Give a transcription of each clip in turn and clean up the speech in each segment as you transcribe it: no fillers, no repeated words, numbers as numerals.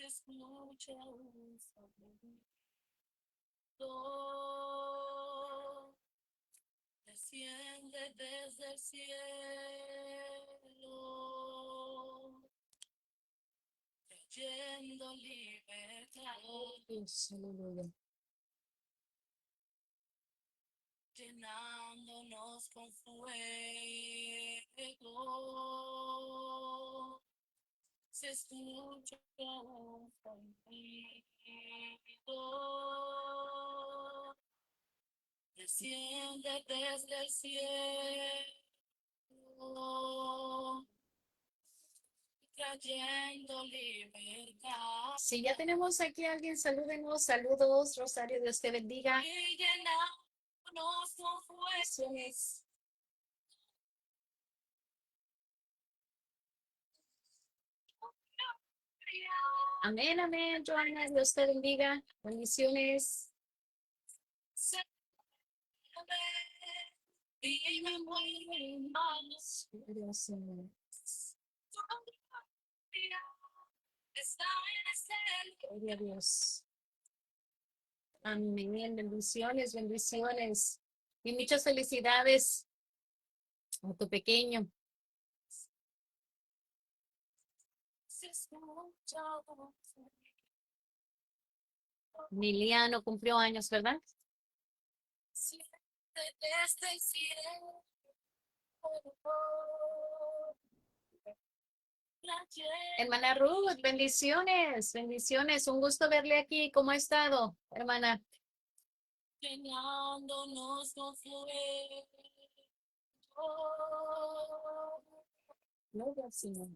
Dios, aleluya. Si ya tenemos aquí a alguien, salúdenos, saludos, Rosario, Dios te bendiga. Bendiciones. Amén, amén, Joana, Dios te bendiga. Bendiciones. Dios, Señor. Gloria a Dios. Amén. Bendiciones, bendiciones. Y muchas felicidades a tu pequeño. Liliano cumplió años, ¿verdad? Hermana Ruth, bendiciones, bendiciones. Un gusto verle aquí. ¿Cómo ha estado, hermana? Gloria al Señor.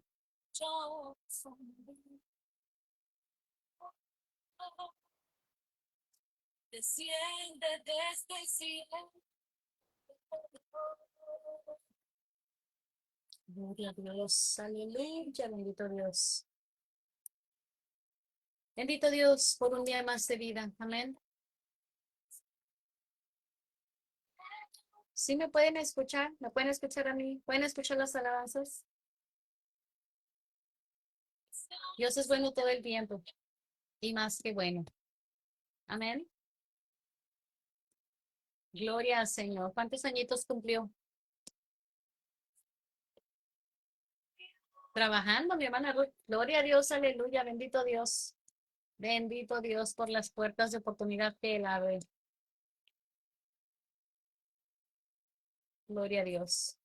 Gloria a Dios. Aleluya, bendito Dios. Bendito Dios por un día más de vida. Amén. ¿Sí me pueden escuchar? ¿Me pueden escuchar a mí? ¿Pueden escuchar las alabanzas? Dios es bueno todo el tiempo y más que bueno. Amén. Gloria al Señor. ¿Cuántos añitos cumplió? Trabajando, mi hermana Ruth. Gloria a Dios, aleluya. Bendito Dios. Bendito Dios por las puertas de oportunidad que Él abre. Gloria a Dios.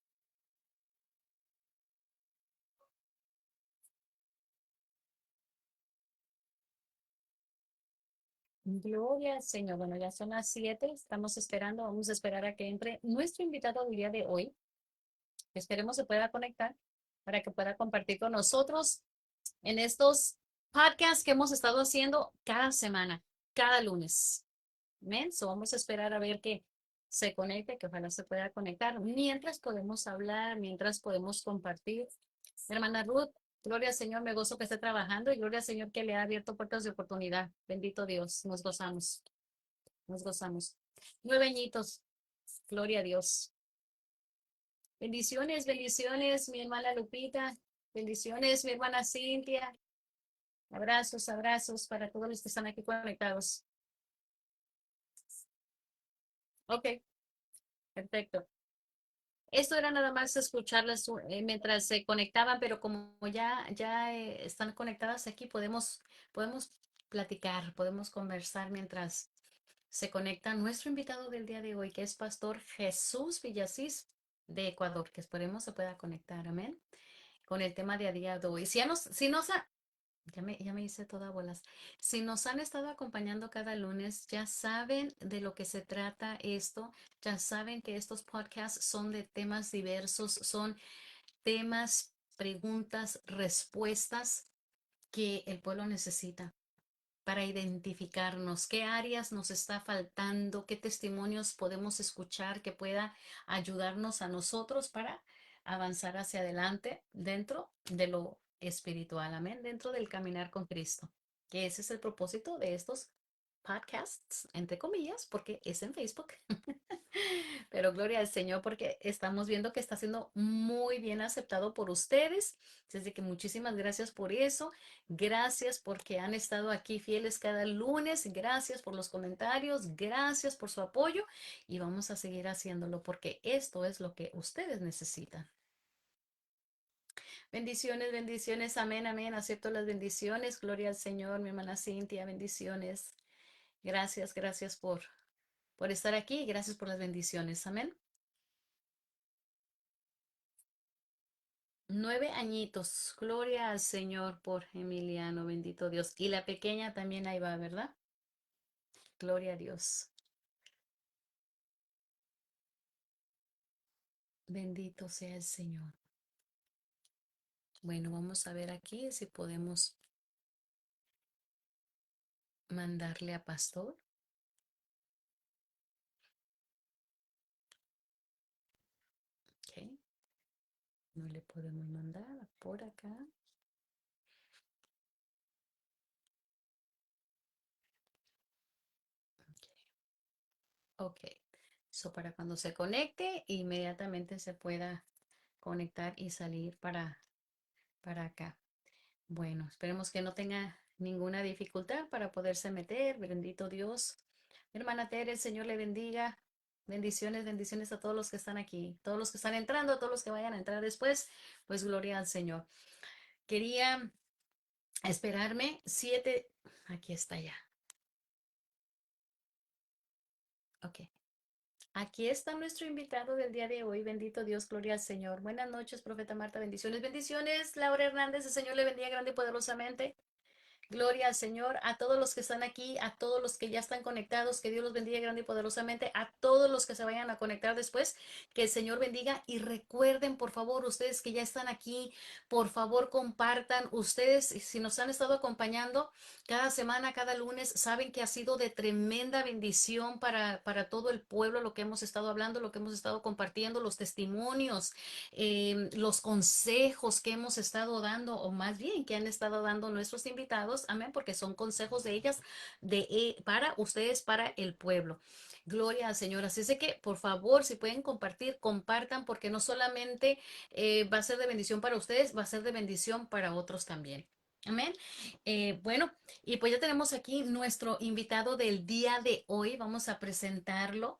Gloria al Señor. Bueno, ya son las 7. Estamos esperando. Vamos a esperar a que entre nuestro invitado del día de hoy. Esperemos se pueda conectar para que pueda compartir con nosotros en estos podcasts que hemos estado haciendo cada semana, cada lunes. Amén. So vamos a esperar a ver que se conecte, que ojalá se pueda conectar. Mientras podemos hablar, mientras podemos compartir. Hermana Ruth, gloria al Señor, me gozo que esté trabajando y gloria al Señor que le ha abierto puertas de oportunidad. Bendito Dios, nos gozamos, nos gozamos. 9 añitos, gloria a Dios. Bendiciones, bendiciones, mi hermana Lupita. Bendiciones, mi hermana Cintia. Abrazos, abrazos para todos los que están aquí conectados. Ok, perfecto. Esto era nada más escucharlas mientras se conectaban, pero como ya están conectadas aquí, podemos platicar, podemos conversar mientras se conecta nuestro invitado del día de hoy, que es Pastor Jesús Villasís de Ecuador, que esperemos se pueda conectar, amén, con el tema de a día de hoy. Ya me hice toda bolas. Si nos han estado acompañando cada lunes, ya saben de lo que se trata esto, ya saben que estos podcasts son de temas diversos, son temas, preguntas, respuestas que el pueblo necesita para identificarnos, qué áreas nos está faltando, qué testimonios podemos escuchar que pueda ayudarnos a nosotros para avanzar hacia adelante dentro de lo espiritual, amén, dentro del caminar con Cristo, que ese es el propósito de estos podcasts, entre comillas, porque es en Facebook. Pero gloria al Señor porque estamos viendo que está siendo muy bien aceptado por ustedes. Así que muchísimas gracias por eso. Gracias porque han estado aquí fieles cada lunes. Gracias por los comentarios. Gracias por su apoyo. Y vamos a seguir haciéndolo porque esto es lo que ustedes necesitan. Bendiciones, bendiciones. Amén, amén. Acepto las bendiciones. Gloria al Señor, mi hermana Cintia. Bendiciones. Gracias, gracias por estar aquí y gracias por las bendiciones. Amén. 9 añitos. Gloria al Señor por Emiliano. Bendito Dios. Y la pequeña también ahí va, ¿verdad? Gloria a Dios. Bendito sea el Señor. Bueno, vamos a ver aquí si podemos mandarle a Pastor. Ok. No le podemos mandar por acá. Ok. So para cuando se conecte, inmediatamente se pueda conectar y salir para acá. Bueno, esperemos que no tenga ninguna dificultad para poderse meter. Bendito Dios. Hermana Tere, el Señor le bendiga. Bendiciones, bendiciones a todos los que están aquí, todos los que están entrando, a todos los que vayan a entrar después, pues gloria al Señor. Quería esperarme 7, aquí está ya. Ok. Aquí está nuestro invitado del día de hoy. Bendito Dios, gloria al Señor. Buenas noches, profeta Marta. Bendiciones, bendiciones. Laura Hernández, el Señor le bendiga grande y poderosamente. Gloria al Señor, a todos los que están aquí, a todos los que ya están conectados, que Dios los bendiga grande y poderosamente, a todos los que se vayan a conectar después, que el Señor bendiga y recuerden, por favor, ustedes que ya están aquí, por favor, compartan. Ustedes, si nos han estado acompañando cada semana, cada lunes, saben que ha sido de tremenda bendición para todo el pueblo lo que hemos estado hablando, lo que hemos estado compartiendo, los testimonios, los consejos que hemos estado dando, o más bien que han estado dando nuestros invitados, amén, porque son consejos de ellas, para ustedes, para el pueblo. Gloria al Señor. Así es de que, por favor, si pueden compartir, compartan, porque no solamente va a ser de bendición para ustedes, va a ser de bendición para otros también. Amén. Bueno, y pues ya tenemos aquí nuestro invitado del día de hoy. Vamos a presentarlo.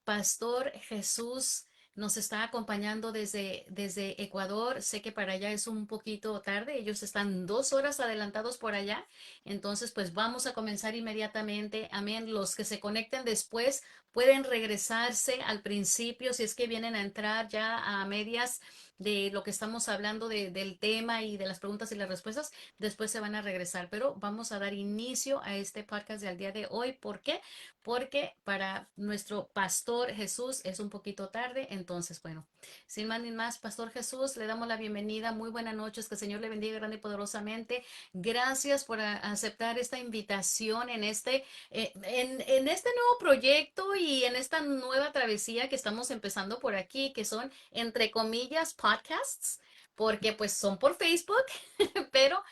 Pastor Jesús nos está acompañando desde Ecuador. Sé que para allá es un poquito tarde. Ellos están 2 horas adelantados por allá. Entonces, pues vamos a comenzar inmediatamente. Amén. Los que se conecten después pueden regresarse al principio si es que vienen a entrar ya a medias de lo que estamos hablando del tema y de las preguntas y las respuestas. Después se van a regresar, pero vamos a dar inicio a este podcast del día de hoy. ¿Por qué? Porque para nuestro pastor Jesús es un poquito tarde, entonces, bueno, sin más ni más, pastor Jesús, le damos la bienvenida. Muy buenas noches, que el Señor le bendiga grande y poderosamente. Gracias por aceptar esta invitación en este nuevo proyecto y en esta nueva travesía que estamos empezando por aquí, que son, entre comillas, podcasts, porque pues son por Facebook, pero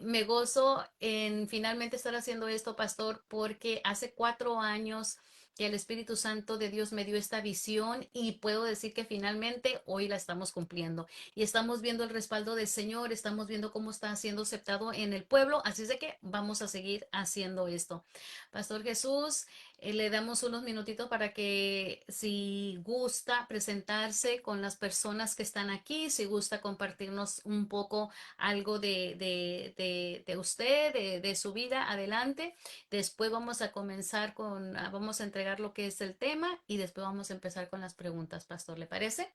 me gozo en finalmente estar haciendo esto, pastor, porque hace 4 años que el Espíritu Santo de Dios me dio esta visión y puedo decir que finalmente hoy la estamos cumpliendo y estamos viendo el respaldo del Señor, estamos viendo cómo está siendo aceptado en el pueblo, así es de que vamos a seguir haciendo esto. Pastor Jesús, le damos unos minutitos para que si gusta presentarse con las personas que están aquí, si gusta compartirnos un poco algo de usted, de su vida, adelante. Después vamos a comenzar vamos a entregar lo que es el tema y después vamos a empezar con las preguntas, Pastor, ¿le parece?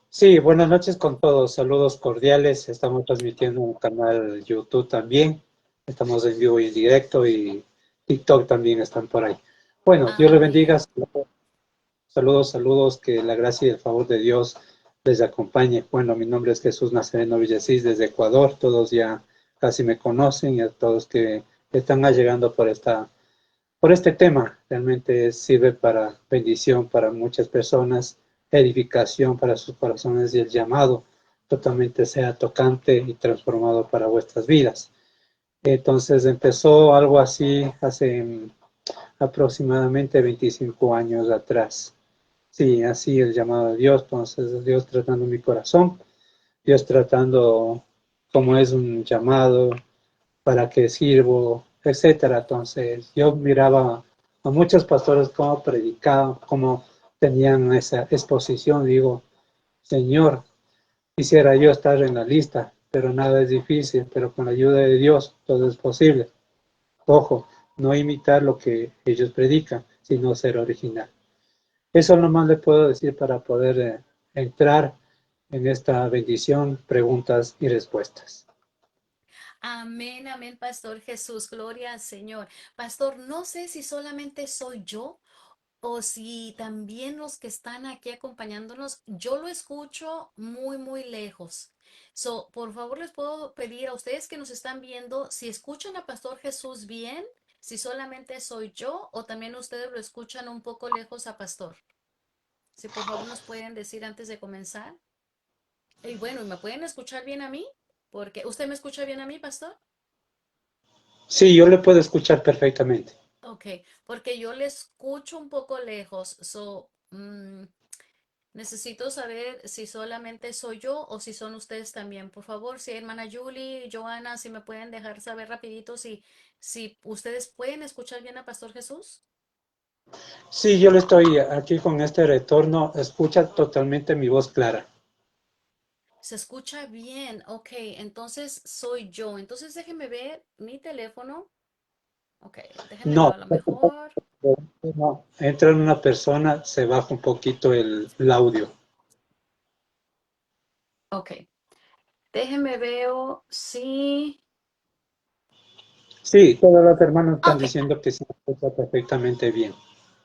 Sí, buenas noches con todos. Saludos cordiales. Estamos transmitiendo un canal YouTube también. Estamos en vivo y en directo y TikTok también están por ahí. Bueno, Dios les bendiga. Amén. Saludos, saludos. Que la gracia y el favor de Dios les acompañe. Bueno, mi nombre es Jesús Nazareno Villasís desde Ecuador. Todos ya casi me conocen y a todos que están llegando por este tema. Realmente sirve para bendición para muchas personas, edificación para sus corazones y el llamado totalmente sea tocante y transformado para vuestras vidas. Entonces empezó algo así hace aproximadamente 25 años atrás. Sí, así el llamado de Dios, entonces Dios tratando mi corazón, Dios tratando cómo es un llamado, para qué sirvo, etcétera. Entonces yo miraba a muchos pastores cómo predicaban, cómo tenían esa exposición. Digo, Señor, quisiera yo estar en la lista, pero nada es difícil, pero con la ayuda de Dios todo es posible. Ojo, no imitar lo que ellos predican, sino ser original. Eso nomás le puedo decir para poder entrar en esta bendición, preguntas y respuestas. Amén, amén, Pastor Jesús, gloria al Señor. Pastor, no sé si solamente soy yo o si también los que están aquí acompañándonos, yo lo escucho muy, muy lejos. So, por favor, les puedo pedir a ustedes que nos están viendo si escuchan a Pastor Jesús bien, si solamente soy yo o también ustedes lo escuchan un poco lejos a Pastor. Si por favor nos pueden decir antes de comenzar. Y bueno, ¿me pueden escuchar bien a mí? Porque ¿usted me escucha bien a mí, Pastor? Sí, yo le puedo escuchar perfectamente. Ok, porque yo le escucho un poco lejos. Necesito saber si solamente soy yo o si son ustedes también. Por favor, si hermana Julie, Joana, si me pueden dejar saber rapidito si ustedes pueden escuchar bien a Pastor Jesús. Sí, yo le estoy aquí con este retorno, escucha totalmente mi voz clara. Se escucha bien. Ok, entonces soy yo. Entonces déjenme ver mi teléfono. Ok, déjenme ver No, a lo mejor. no, entra una persona, se baja un poquito el audio. Ok, déjenme veo si... Sí, todos los hermanos están Ok, diciendo que se escucha perfectamente bien.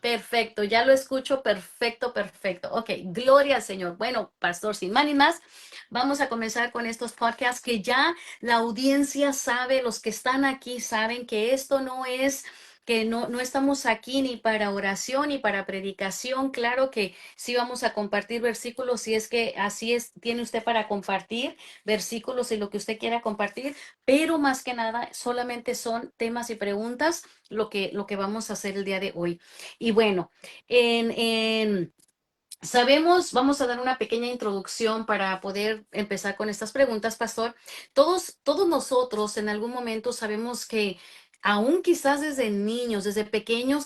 perfecto, ya lo escucho, perfecto, perfecto. Ok, gloria al Señor. Bueno, pastor, sin más ni más, vamos a comenzar con estos podcasts que ya la audiencia sabe, los que están aquí saben que esto no es, que no estamos aquí ni para oración ni para predicación. Claro que sí vamos a compartir versículos si es que así es, tiene usted para compartir versículos y lo que usted quiera compartir, pero más que nada solamente son temas y preguntas lo que vamos a hacer el día de hoy. Y bueno, en sabemos, vamos a dar una pequeña introducción para poder empezar con estas preguntas, Pastor. Todos nosotros en algún momento sabemos que aún quizás desde niños, desde pequeños,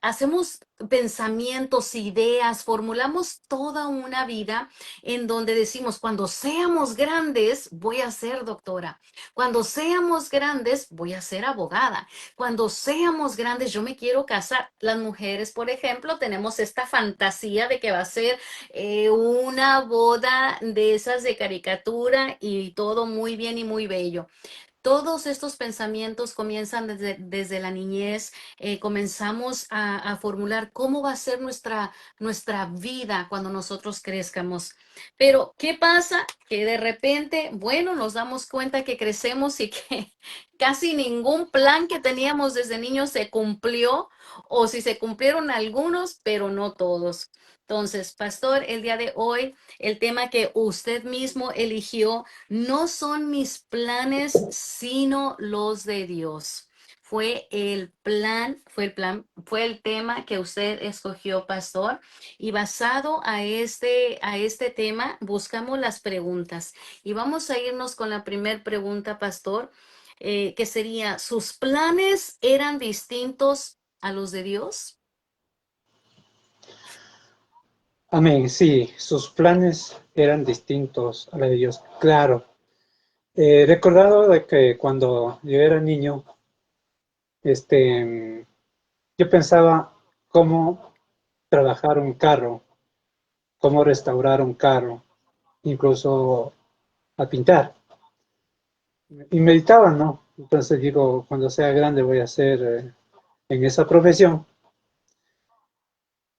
hacemos pensamientos, ideas, formulamos toda una vida en donde decimos, cuando seamos grandes, voy a ser doctora. Cuando seamos grandes, voy a ser abogada. Cuando seamos grandes, yo me quiero casar. Las mujeres, por ejemplo, tenemos esta fantasía de que va a ser una boda de esas de caricatura y todo muy bien y muy bello. Todos estos pensamientos comienzan desde la niñez, comenzamos a formular cómo va a ser nuestra vida cuando nosotros crezcamos. Pero, ¿qué pasa? Que de repente, bueno, nos damos cuenta que crecemos y que casi ningún plan que teníamos desde niños se cumplió, o si se cumplieron algunos, pero no todos. Entonces, pastor, el día de hoy, el tema que usted mismo eligió no son mis planes, sino los de Dios. Fue el tema que usted escogió, pastor. Y basado a este tema, buscamos las preguntas. Y vamos a irnos con la primera pregunta, pastor, que sería, ¿sus planes eran distintos a los de Dios? Amén, sí, sus planes eran distintos a los de Dios, claro. Recordado de que cuando yo era niño, este, yo pensaba cómo trabajar un carro, cómo restaurar un carro, incluso a pintar. Y meditaba, ¿no? Entonces digo, cuando sea grande voy a hacer en esa profesión.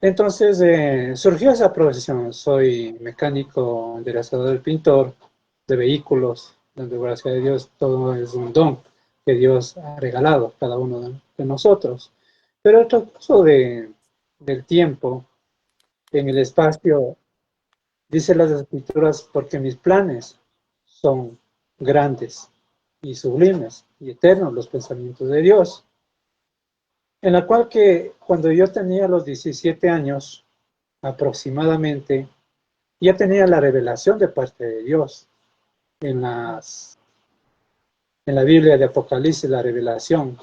Entonces surgió esa profesión. Soy mecánico, enderezador, pintor de vehículos, donde gracias a Dios todo es un don que Dios ha regalado a cada uno de nosotros. Pero el transcurso del tiempo, en el espacio, dice las escrituras, porque mis planes son grandes y sublimes y eternos los pensamientos de Dios. En la cual que cuando yo tenía los 17 años aproximadamente, ya tenía la revelación de parte de Dios en en la Biblia de Apocalipsis, la revelación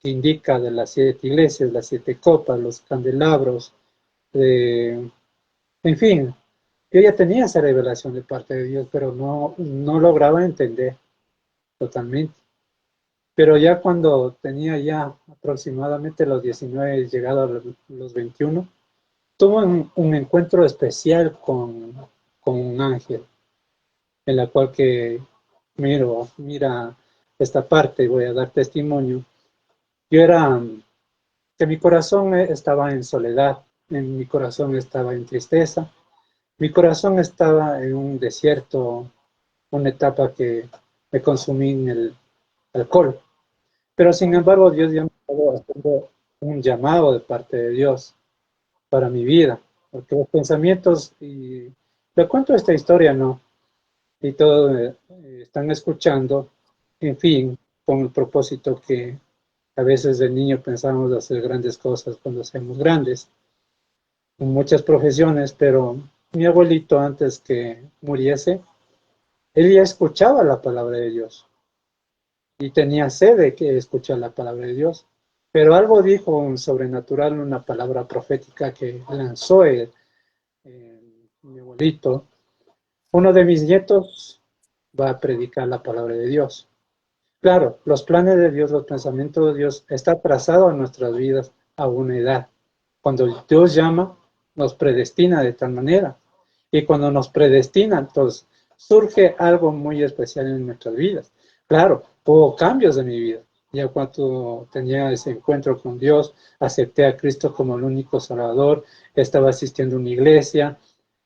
que indica de las 7 iglesias, las 7 copas, los candelabros, en fin, yo ya tenía esa revelación de parte de Dios, pero no lograba entender totalmente. Pero ya cuando tenía ya aproximadamente los 19, llegado a los 21, tuve un encuentro especial con un ángel, en la cual que mira esta parte, voy a dar testimonio. Yo era, que mi corazón estaba en soledad, en mi corazón estaba en tristeza, mi corazón estaba en un desierto, una etapa que me consumí en el alcohol. Pero sin embargo, Dios ya me estaba haciendo un llamado de parte de Dios para mi vida, porque los pensamientos, y le cuento esta historia, ¿no? Y todos están escuchando, en fin, con el propósito que a veces de niño pensamos hacer grandes cosas cuando seamos grandes, en muchas profesiones, pero mi abuelito antes que muriese, él ya escuchaba la palabra de Dios y tenía sed de que escuchar la palabra de Dios. Pero algo dijo un sobrenatural, una palabra profética que lanzó mi abuelito. Uno de mis nietos va a predicar la palabra de Dios. Claro, los planes de Dios, los pensamientos de Dios está trazado en nuestras vidas a una edad. Cuando Dios llama, nos predestina de tal manera. Y cuando nos predestina, entonces surge algo muy especial en nuestras vidas. Claro, hubo cambios en mi vida. Ya cuando tenía ese encuentro con Dios, acepté a Cristo como el único Salvador, estaba asistiendo a una iglesia,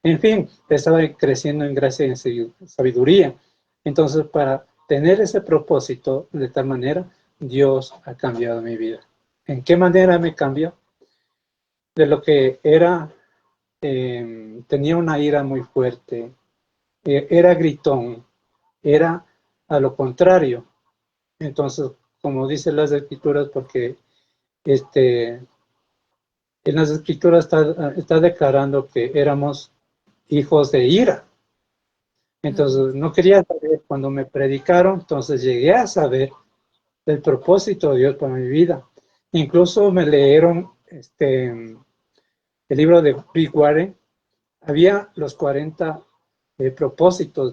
en fin, estaba creciendo en gracia y en sabiduría. Entonces, para tener ese propósito de tal manera, Dios ha cambiado mi vida. ¿En qué manera me cambió? De lo que era, tenía una ira muy fuerte, era gritón, era a lo contrario. Entonces, como dicen las escrituras, porque este, en las escrituras está declarando que éramos hijos de ira. Mm, Entonces, no quería saber, cuando me predicaron, entonces llegué a saber el propósito de Dios para mi vida. Incluso me leyeron el libro de Rick Warren. Había los 40 propósitos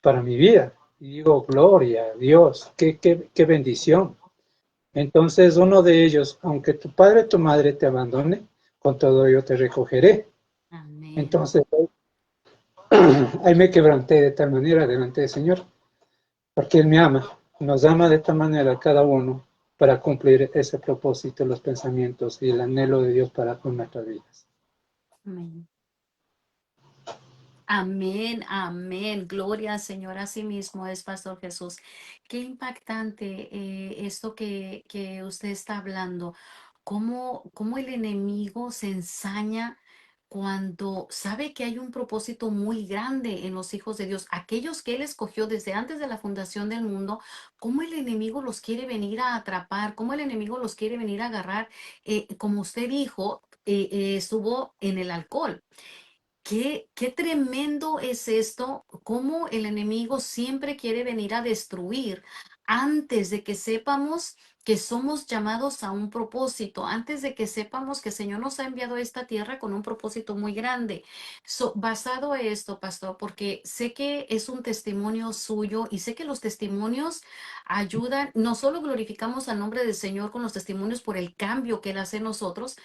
para mi vida. Y digo, gloria a Dios, qué bendición. Entonces, uno de ellos, aunque tu padre y tu madre te abandone, con todo yo te recogeré. amén. Entonces, ahí me quebranté de tal manera delante del Señor, porque Él me ama, nos ama de esta manera a cada uno para cumplir ese propósito, los pensamientos y el anhelo de Dios para con nuestras vidas. Amén. Amén, amén. Gloria al Señor, a sí mismo es Pastor Jesús. Qué impactante esto que usted está hablando. Cómo el enemigo se ensaña cuando sabe que hay un propósito muy grande en los hijos de Dios, aquellos que Él escogió desde antes de la fundación del mundo, cómo el enemigo los quiere venir a atrapar, cómo el enemigo los quiere venir a agarrar, como usted dijo, estuvo en el alcohol. Qué tremendo es esto, cómo el enemigo siempre quiere venir a destruir antes de que sepamos que somos llamados a un propósito, antes de que sepamos que el Señor nos ha enviado a esta tierra con un propósito muy grande. Basado en esto, pastor, porque sé que es un testimonio suyo y sé que los testimonios ayudan, no solo glorificamos al nombre del Señor con los testimonios por el cambio que Él hace en nosotros,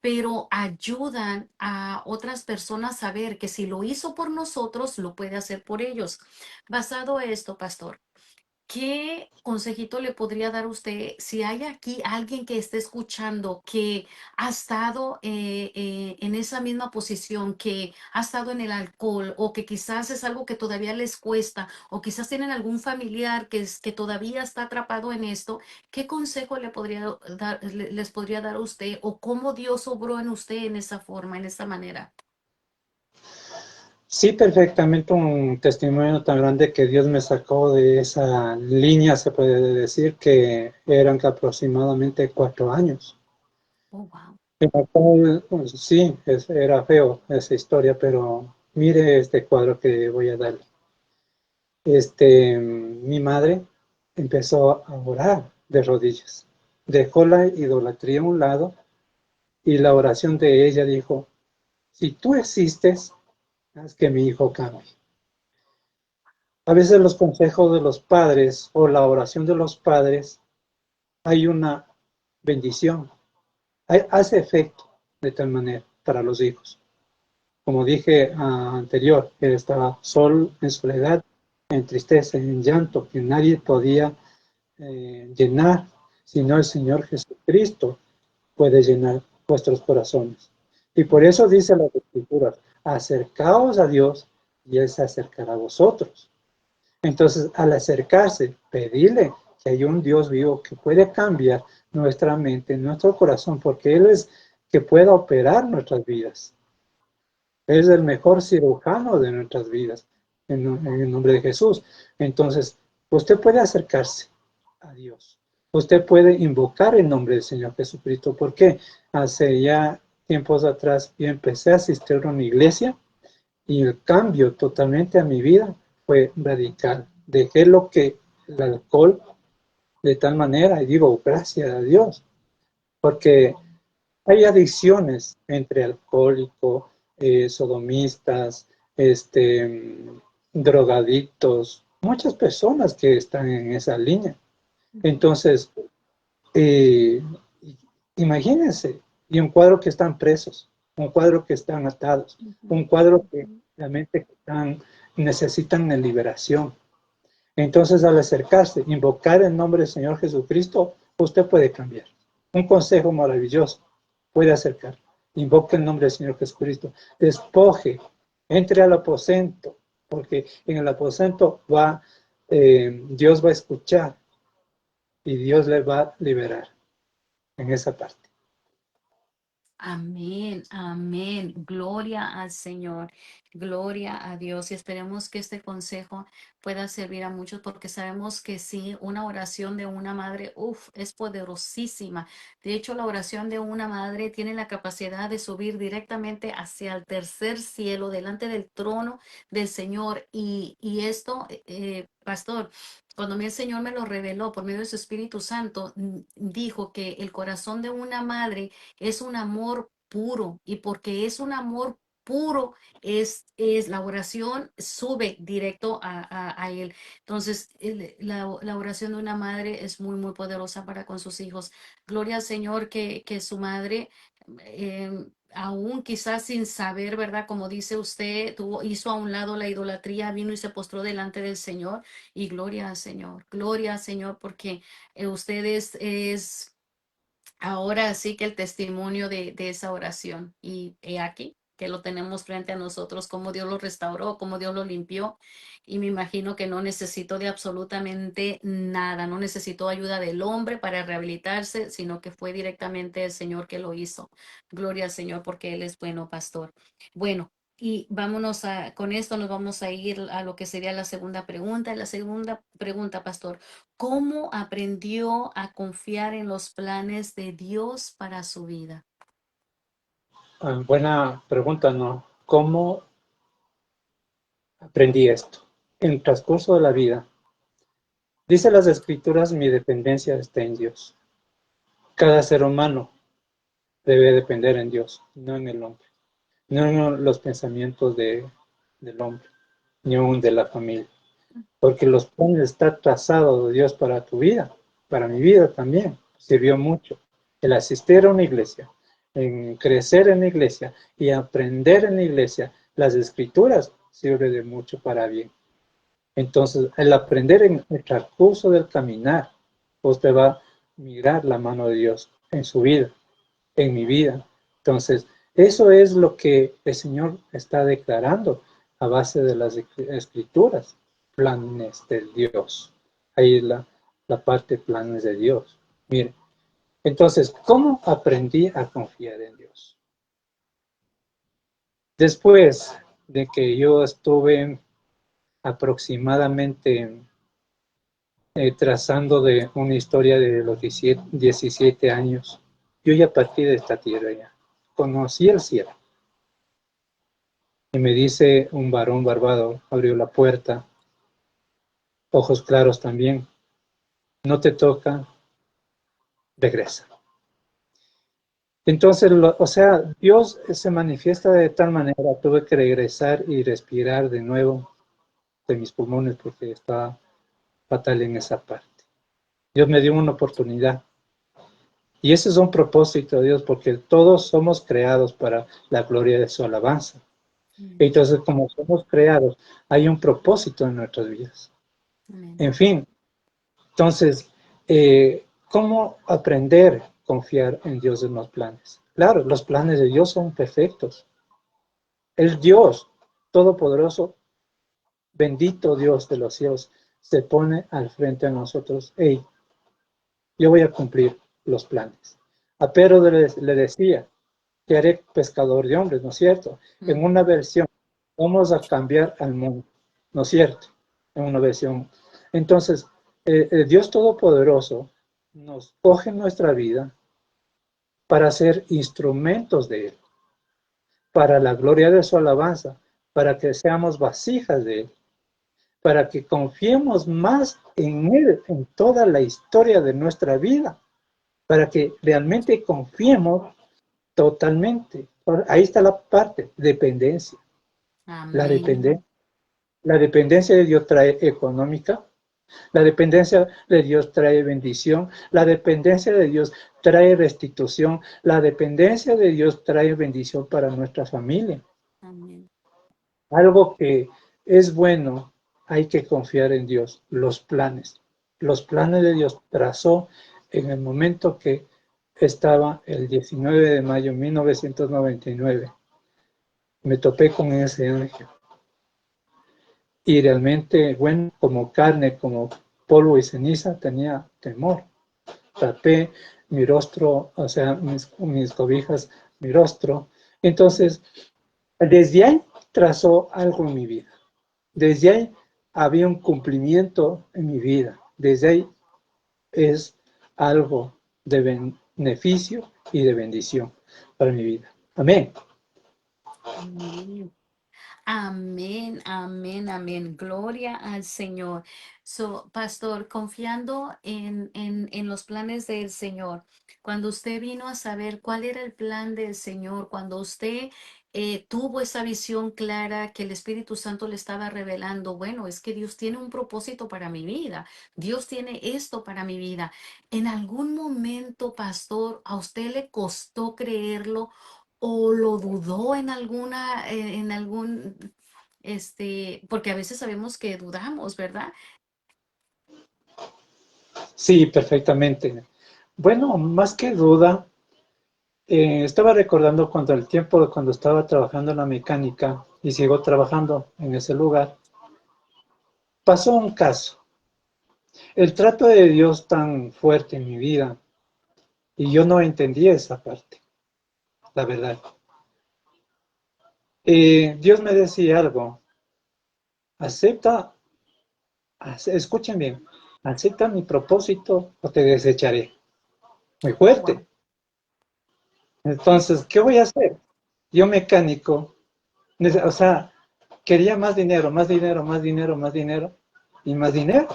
pero ayudan a otras personas a ver que si lo hizo por nosotros, lo puede hacer por ellos. Basado en esto, pastor, ¿qué consejito le podría dar usted si hay aquí alguien que esté escuchando que ha estado en esa misma posición, que ha estado en el alcohol o que quizás es algo que todavía les cuesta o quizás tienen algún familiar que todavía está atrapado en esto? ¿Qué consejo le podría dar, les podría dar a usted o cómo Dios obró en usted en esa forma, en esa manera? Sí, perfectamente un testimonio tan grande que Dios me sacó de esa línea, se puede decir que eran que aproximadamente 4 años. Oh, wow. En la cual, pues, sí, era feo esa historia, pero mire este cuadro que voy a darle. Mi madre empezó a orar de rodillas, dejó la idolatría a un lado y la oración de ella dijo, si tú existes, haz que mi hijo cambie. A veces los consejos de los padres o la oración de los padres hay una bendición, hace efecto de tal manera para los hijos. Como dije anterior, él estaba solo en soledad, en tristeza, en llanto, que nadie podía llenar, sino el Señor Jesucristo puede llenar vuestros corazones. Y por eso dice las Escrituras, acercaos a Dios y Él se acercará a vosotros. Entonces, al acercarse, pedirle que hay un Dios vivo que puede cambiar nuestra mente, nuestro corazón, porque Él es que pueda operar nuestras vidas. Es el mejor cirujano de nuestras vidas, en el nombre de Jesús. Entonces, usted puede acercarse a Dios. Usted puede invocar el nombre del Señor Jesucristo. Porque hace ya tiempos atrás yo empecé a asistir a una iglesia y el cambio totalmente a mi vida fue radical. Dejé lo que el alcohol de tal manera y digo, gracias a Dios, porque hay adicciones entre alcohólicos, sodomistas, drogadictos, muchas personas que están en esa línea. Entonces, eh, imagínense, y un cuadro que están presos, un cuadro que están atados, un cuadro que realmente necesitan de liberación. Entonces, al acercarse, invocar el nombre del Señor Jesucristo, usted puede cambiar. Un consejo maravilloso, puede acercar. Invoque el nombre del Señor Jesucristo. Despoje, entre al aposento, porque en el aposento Dios va a escuchar y Dios le va a liberar en esa parte. Amén, amén. Gloria al Señor, gloria a Dios. Y esperemos que este consejo pueda servir a muchos porque sabemos que sí, una oración de una madre, es poderosísima. De hecho, la oración de una madre tiene la capacidad de subir directamente hacia el tercer cielo, delante del trono del Señor. Y esto, pastor. Cuando el Señor me lo reveló por medio de su Espíritu Santo, dijo que el corazón de una madre es un amor puro y porque es un amor puro, es la oración sube directo a él. Entonces, la oración de una madre es muy, muy poderosa para con sus hijos. Gloria al Señor que su madre, aún quizás sin saber, ¿verdad? Como dice usted, hizo a un lado la idolatría, vino y se postró delante del Señor y gloria al Señor, porque usted es ahora sí que el testimonio de esa oración. Y he aquí que lo tenemos frente a nosotros, cómo Dios lo restauró, cómo Dios lo limpió. Y me imagino que no necesitó de absolutamente nada, no necesitó ayuda del hombre para rehabilitarse, sino que fue directamente el Señor que lo hizo. Gloria al Señor porque Él es bueno, pastor. Bueno. Y con esto nos vamos a ir a lo que sería la segunda pregunta. La segunda pregunta, pastor. ¿Cómo aprendió a confiar en los planes de Dios para su vida? Buena pregunta, ¿no? ¿Cómo aprendí esto? En el transcurso de la vida, dice las Escrituras, mi dependencia está en Dios. Cada ser humano debe depender en Dios, no en el hombre, no en los pensamientos del hombre, ni aún de la familia. Porque los planes están trazados de Dios para tu vida, para mi vida también. Sirvió mucho el asistir a una iglesia, en crecer en la iglesia y aprender en la iglesia las escrituras sirve de mucho para bien. Entonces, el aprender en el transcurso del caminar, usted va a mirar la mano de Dios en su vida, en mi vida. Entonces, eso es lo que el Señor está declarando a base de las escrituras, planes de Dios. Ahí es la parte planes de Dios. Mire, entonces, ¿cómo aprendí a confiar en Dios? Después, de que yo estuve aproximadamente trazando de una historia de los 17 años. Yo ya partí de esta tierra ya. Conocí el cielo. Y me dice un varón barbado, abrió la puerta, ojos claros también. No te toca, regresa. Entonces, o sea, Dios se manifiesta de tal manera, tuve que regresar y respirar de nuevo de mis pulmones porque estaba fatal en esa parte. Dios me dio una oportunidad. Y ese es un propósito de Dios, porque todos somos creados para la gloria de su alabanza. Mm. Entonces, como somos creados, hay un propósito en nuestras vidas. Amén. En fin, entonces, ¿cómo aprender a confiar en Dios en los planes? Claro, los planes de Dios son perfectos. El Dios Todopoderoso, bendito Dios de los cielos, se pone al frente a nosotros. Hey, yo voy a cumplir los planes. A Pedro le decía, te haré pescador de hombres, ¿no es cierto? En una versión, vamos a cambiar al mundo, ¿no es cierto? En una versión. Entonces, el Dios Todopoderoso nos coge en nuestra vida para ser instrumentos de Él, para la gloria de su alabanza, para que seamos vasijas de Él, para que confiemos más en Él en toda la historia de nuestra vida, para que realmente confiemos totalmente. Ahí está la parte, dependencia. La Amén. dependencia, la dependencia de Dios trae económica, la dependencia de Dios trae bendición, la dependencia de Dios trae restitución, la dependencia de Dios trae bendición para nuestra familia. Amén. Algo que es bueno, hay que confiar en Dios, los planes. Los planes de Dios trazó en el momento que estaba el 19 de mayo de 1999. Me topé con ese ángel. Y realmente, bueno, como carne, como polvo y ceniza, tenía temor. Tapé mi rostro, o sea, mis cobijas, mi rostro. Entonces, desde ahí trazó algo en mi vida. Desde ahí había un cumplimiento en mi vida. Desde ahí es algo de beneficio y de bendición para mi vida. Amén. Amén. Amén, amén, amén. Gloria al Señor. So, pastor, confiando en los planes del Señor, cuando usted vino a saber cuál era el plan del Señor, cuando usted tuvo esa visión clara que el Espíritu Santo le estaba revelando, bueno, es que Dios tiene un propósito para mi vida, Dios tiene esto para mi vida. ¿En algún momento, pastor, a usted le costó creerlo? ¿O lo dudó en algún, porque a veces sabemos que dudamos, ¿verdad? Sí, perfectamente. Bueno, más que duda, estaba recordando cuando el tiempo de cuando estaba trabajando en la mecánica y sigo trabajando en ese lugar, pasó un caso. El trato de Dios tan fuerte en mi vida y yo no entendía esa parte, la verdad. Dios me decía algo, acepta, escuchen bien, acepta mi propósito o te desecharé. Muy Oh, wow. fuerte. Entonces, ¿qué voy a hacer? Yo mecánico, o sea, quería más dinero, más dinero, más dinero, más dinero y más dinero.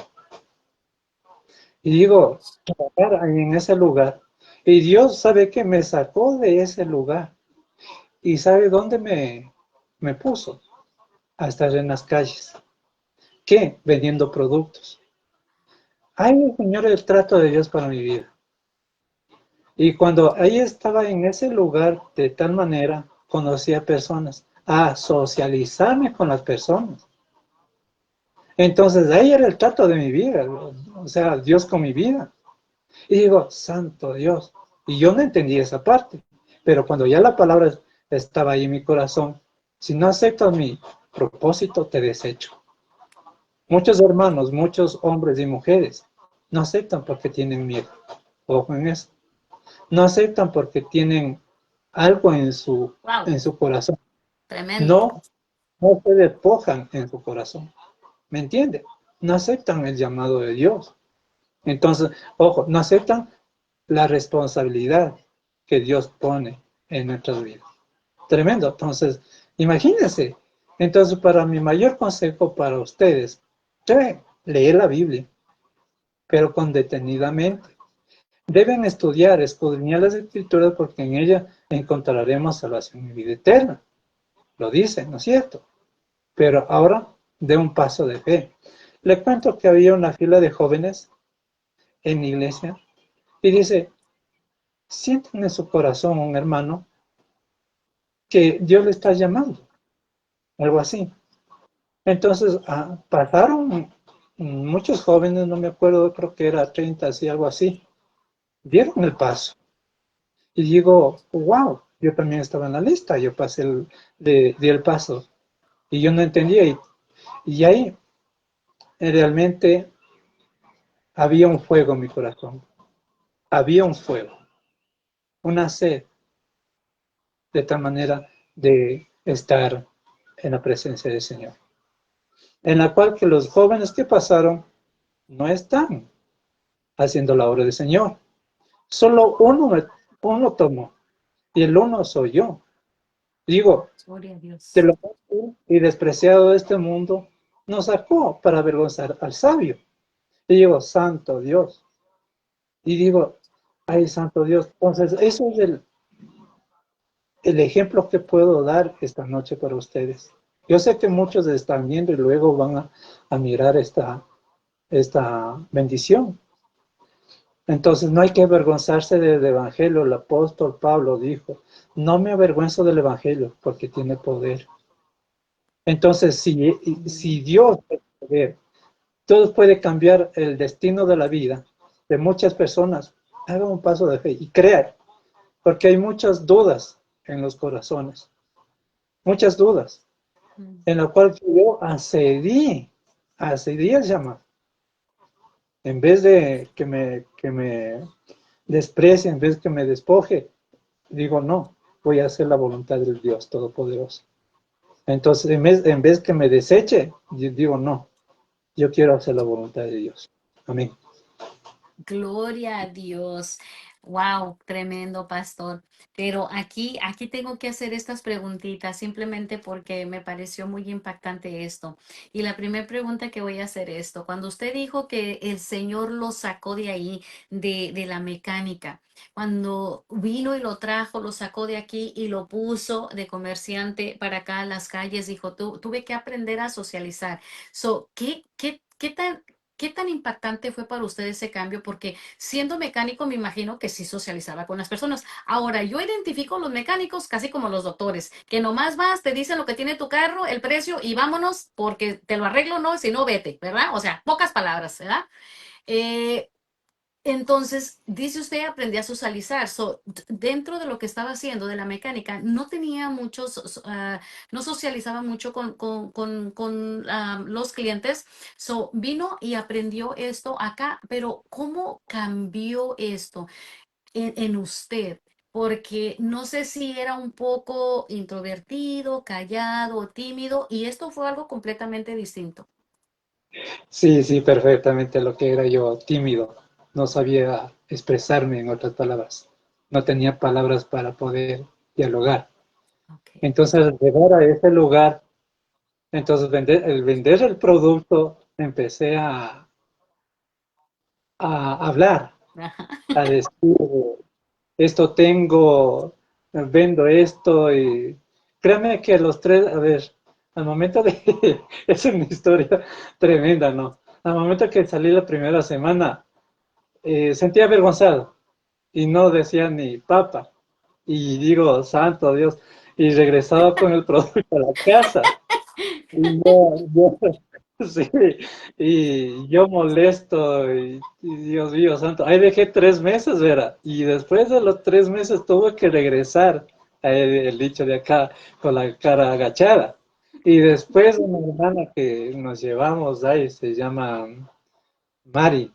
Y digo, trabajar en ese lugar. Y Dios sabe que me sacó de ese lugar. ¿Y sabe dónde me puso? A estar en las calles. ¿Qué? Vendiendo productos. Ay, Señor, el trato de Dios para mi vida. Y cuando ahí estaba en ese lugar, de tal manera, conocí a personas, a socializarme con las personas. Entonces, ahí era el trato de mi vida, o sea, Dios con mi vida. Y digo, santo Dios. Y yo no entendí esa parte. Pero cuando ya la palabra estaba ahí en mi corazón, si no aceptas mi propósito, te desecho. Muchos hermanos, muchos hombres y mujeres, no aceptan porque tienen miedo. Ojo en eso. No aceptan porque tienen algo Wow, en su corazón. tremendo. No, no se despojan en su corazón. ¿Me entiende? No aceptan el llamado de Dios. Entonces, ojo, no aceptan la responsabilidad que Dios pone en nuestras vidas. Tremendo. Entonces, imagínense. Entonces, para mi mayor consejo para ustedes, deben leer la Biblia, pero con detenidamente. Deben estudiar, escudriñar las Escrituras, porque en ella encontraremos salvación y vida eterna. Lo dice, ¿no es cierto? Pero ahora, de un paso de fe. Le cuento que había una fila de jóvenes en la iglesia y dice, sienten en su corazón un hermano que Dios le está llamando, algo así. Entonces pasaron muchos jóvenes, no me acuerdo, creo que era 30, así, algo así, dieron el paso. Y digo, wow, yo también estaba en la lista, yo pasé di el paso y yo no entendía. Y ahí realmente había un fuego en mi corazón, había un fuego, una sed, de tal manera de estar en la presencia del Señor, en la cual que los jóvenes que pasaron no están haciendo la obra del Señor. Solo uno tomó, y el uno soy yo. Digo, Gloria a de Dios. lo y despreciado de este mundo, nos sacó para avergonzar al sabio. Y digo, santo Dios. Y digo, ay, santo Dios. Entonces, eso es el ejemplo que puedo dar esta noche para ustedes. Yo sé que muchos están viendo y luego van a mirar esta bendición. Entonces no hay que avergonzarse del Evangelio. El apóstol Pablo dijo, no me avergüenzo del Evangelio porque tiene poder. Entonces, si Dios tiene poder, Dios puede cambiar el destino de la vida de muchas personas. Haga un paso de fe y crea, porque hay muchas dudas en los corazones, muchas dudas, Mm. en la cual yo accedí al llamado. En vez de que me desprecie, en vez de que me despoje, digo, no, voy a hacer la voluntad del Dios Todopoderoso. Entonces, en vez que me deseche, digo, no, yo quiero hacer la voluntad de Dios. Amén. Gloria a Dios. Wow, tremendo pastor. Pero aquí tengo que hacer estas preguntitas simplemente porque me pareció muy impactante esto. Y la primera pregunta que voy a hacer es esto. Cuando usted dijo que el Señor lo sacó de ahí, de la mecánica, cuando vino y lo trajo, lo sacó de aquí y lo puso de comerciante para acá a las calles, dijo, tuve que aprender a socializar. So, ¿qué tan impactante fue para usted ese cambio? Porque siendo mecánico me imagino que sí socializaba con las personas. Ahora, yo identifico a los mecánicos casi como los doctores, que nomás vas, te dicen lo que tiene tu carro, el precio y vámonos porque te lo arreglo, no, si no, vete, ¿verdad? O sea, pocas palabras, ¿verdad? Eh, entonces, dice usted, aprendí a socializar. So, dentro de lo que estaba haciendo de la mecánica, no tenía muchos, no socializaba mucho con los clientes. So, vino y aprendió esto acá, pero ¿cómo cambió esto en usted? Porque no sé si era un poco introvertido, callado, tímido, y esto fue algo completamente distinto. Sí, sí, perfectamente lo que era yo, tímido. No sabía expresarme en otras palabras. No tenía palabras para poder dialogar. Okay. Entonces, al llegar a ese lugar, entonces el vender el producto, empecé a hablar, a decir, esto tengo, vendo esto y créame que los tres, a ver, al momento de, es una historia tremenda, ¿no? Al momento que salí la primera semana, sentía avergonzado y no decía ni papa. Y digo, santo Dios, y regresaba con el producto a la casa. Y sí, y yo molesto, y Dios mío santo, ahí dejé 3 meses, ¿verdad? Y después de los 3 meses tuve que regresar, el dicho de acá, con la cara agachada. Y después una hermana que nos llevamos ahí, se llama Mari.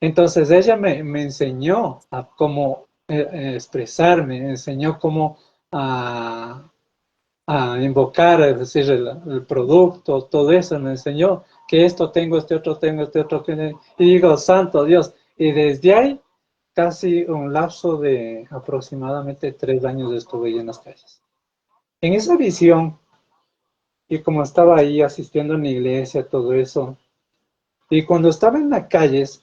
Entonces ella me enseñó a cómo expresarme, me enseñó cómo a a invocar, es decir, el producto, todo eso me enseñó, que esto tengo, este otro, y digo, santo Dios, y desde ahí, casi un lapso de aproximadamente 3 años estuve ahí en las calles. En esa visión, y como estaba ahí asistiendo en la iglesia, todo eso, y cuando estaba en las calles,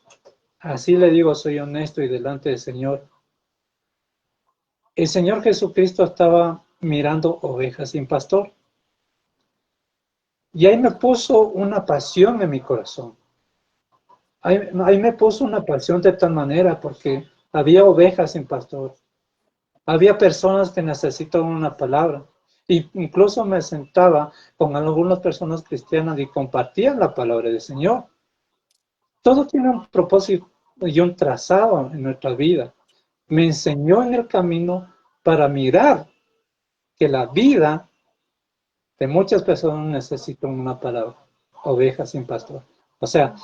así le digo, soy honesto y delante del Señor, el Señor Jesucristo estaba mirando ovejas sin pastor. Y ahí me puso una pasión en mi corazón. Ahí me puso una pasión de tal manera porque había ovejas sin pastor. Había personas que necesitaban una palabra. Y incluso me sentaba con algunas personas cristianas y compartían la palabra del Señor. Todo tiene un propósito y un trazado en nuestra vida. Me enseñó en el camino para mirar que la vida de muchas personas necesitan una palabra, ovejas sin pastor. O sea,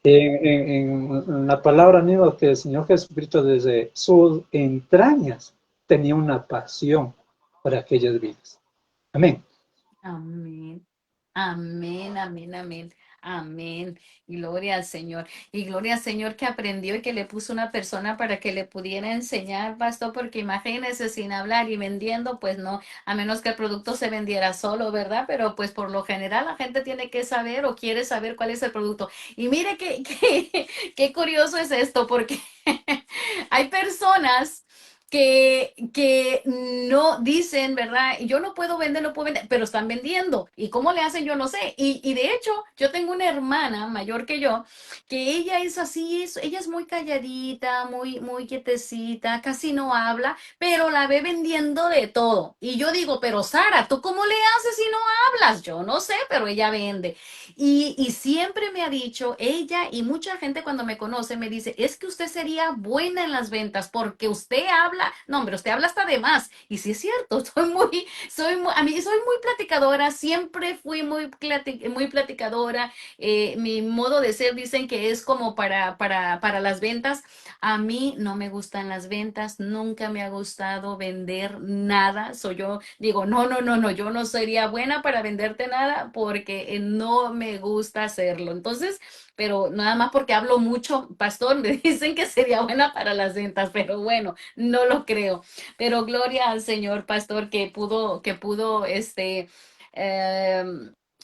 en la palabra misma que el Señor Jesucristo desde sus entrañas tenía una pasión por aquellas vidas. Amén. Amén. Amén, amén, amén, amén. Gloria al Señor. Y gloria al Señor que aprendió y que le puso una persona para que le pudiera enseñar, pastor, porque imagínese sin hablar y vendiendo, pues no, a menos que el producto se vendiera solo, ¿verdad? Pero pues por lo general la gente tiene que saber o quiere saber cuál es el producto. Y mire qué curioso es esto, porque hay personas que no dicen, ¿verdad? Yo no puedo vender, no puedo vender, pero están vendiendo. ¿Y cómo le hacen? Yo no sé. Y de hecho, yo tengo una hermana mayor que yo, que ella es así, ella es muy calladita, muy quietecita, casi no habla, pero la ve vendiendo de todo. Y yo digo, pero Sara, ¿tú cómo le haces si no hablas? Yo no sé, pero ella vende. Y siempre me ha dicho, ella y mucha gente cuando me conoce me dice, es que usted sería buena en las ventas porque usted habla, no hombre, usted habla hasta de más. Y sí es cierto, a mí soy muy platicadora, siempre fui muy platicadora. Mi modo de ser dicen que es como para las ventas. A mí no me gustan las ventas, nunca me ha gustado vender nada. Soy yo, digo, no, yo no sería buena para venderte nada porque no me gusta hacerlo. Entonces, pero nada más porque hablo mucho, pastor, me dicen que sería buena para las ventas, pero bueno, no lo creo. Pero gloria al Señor, pastor, que pudo,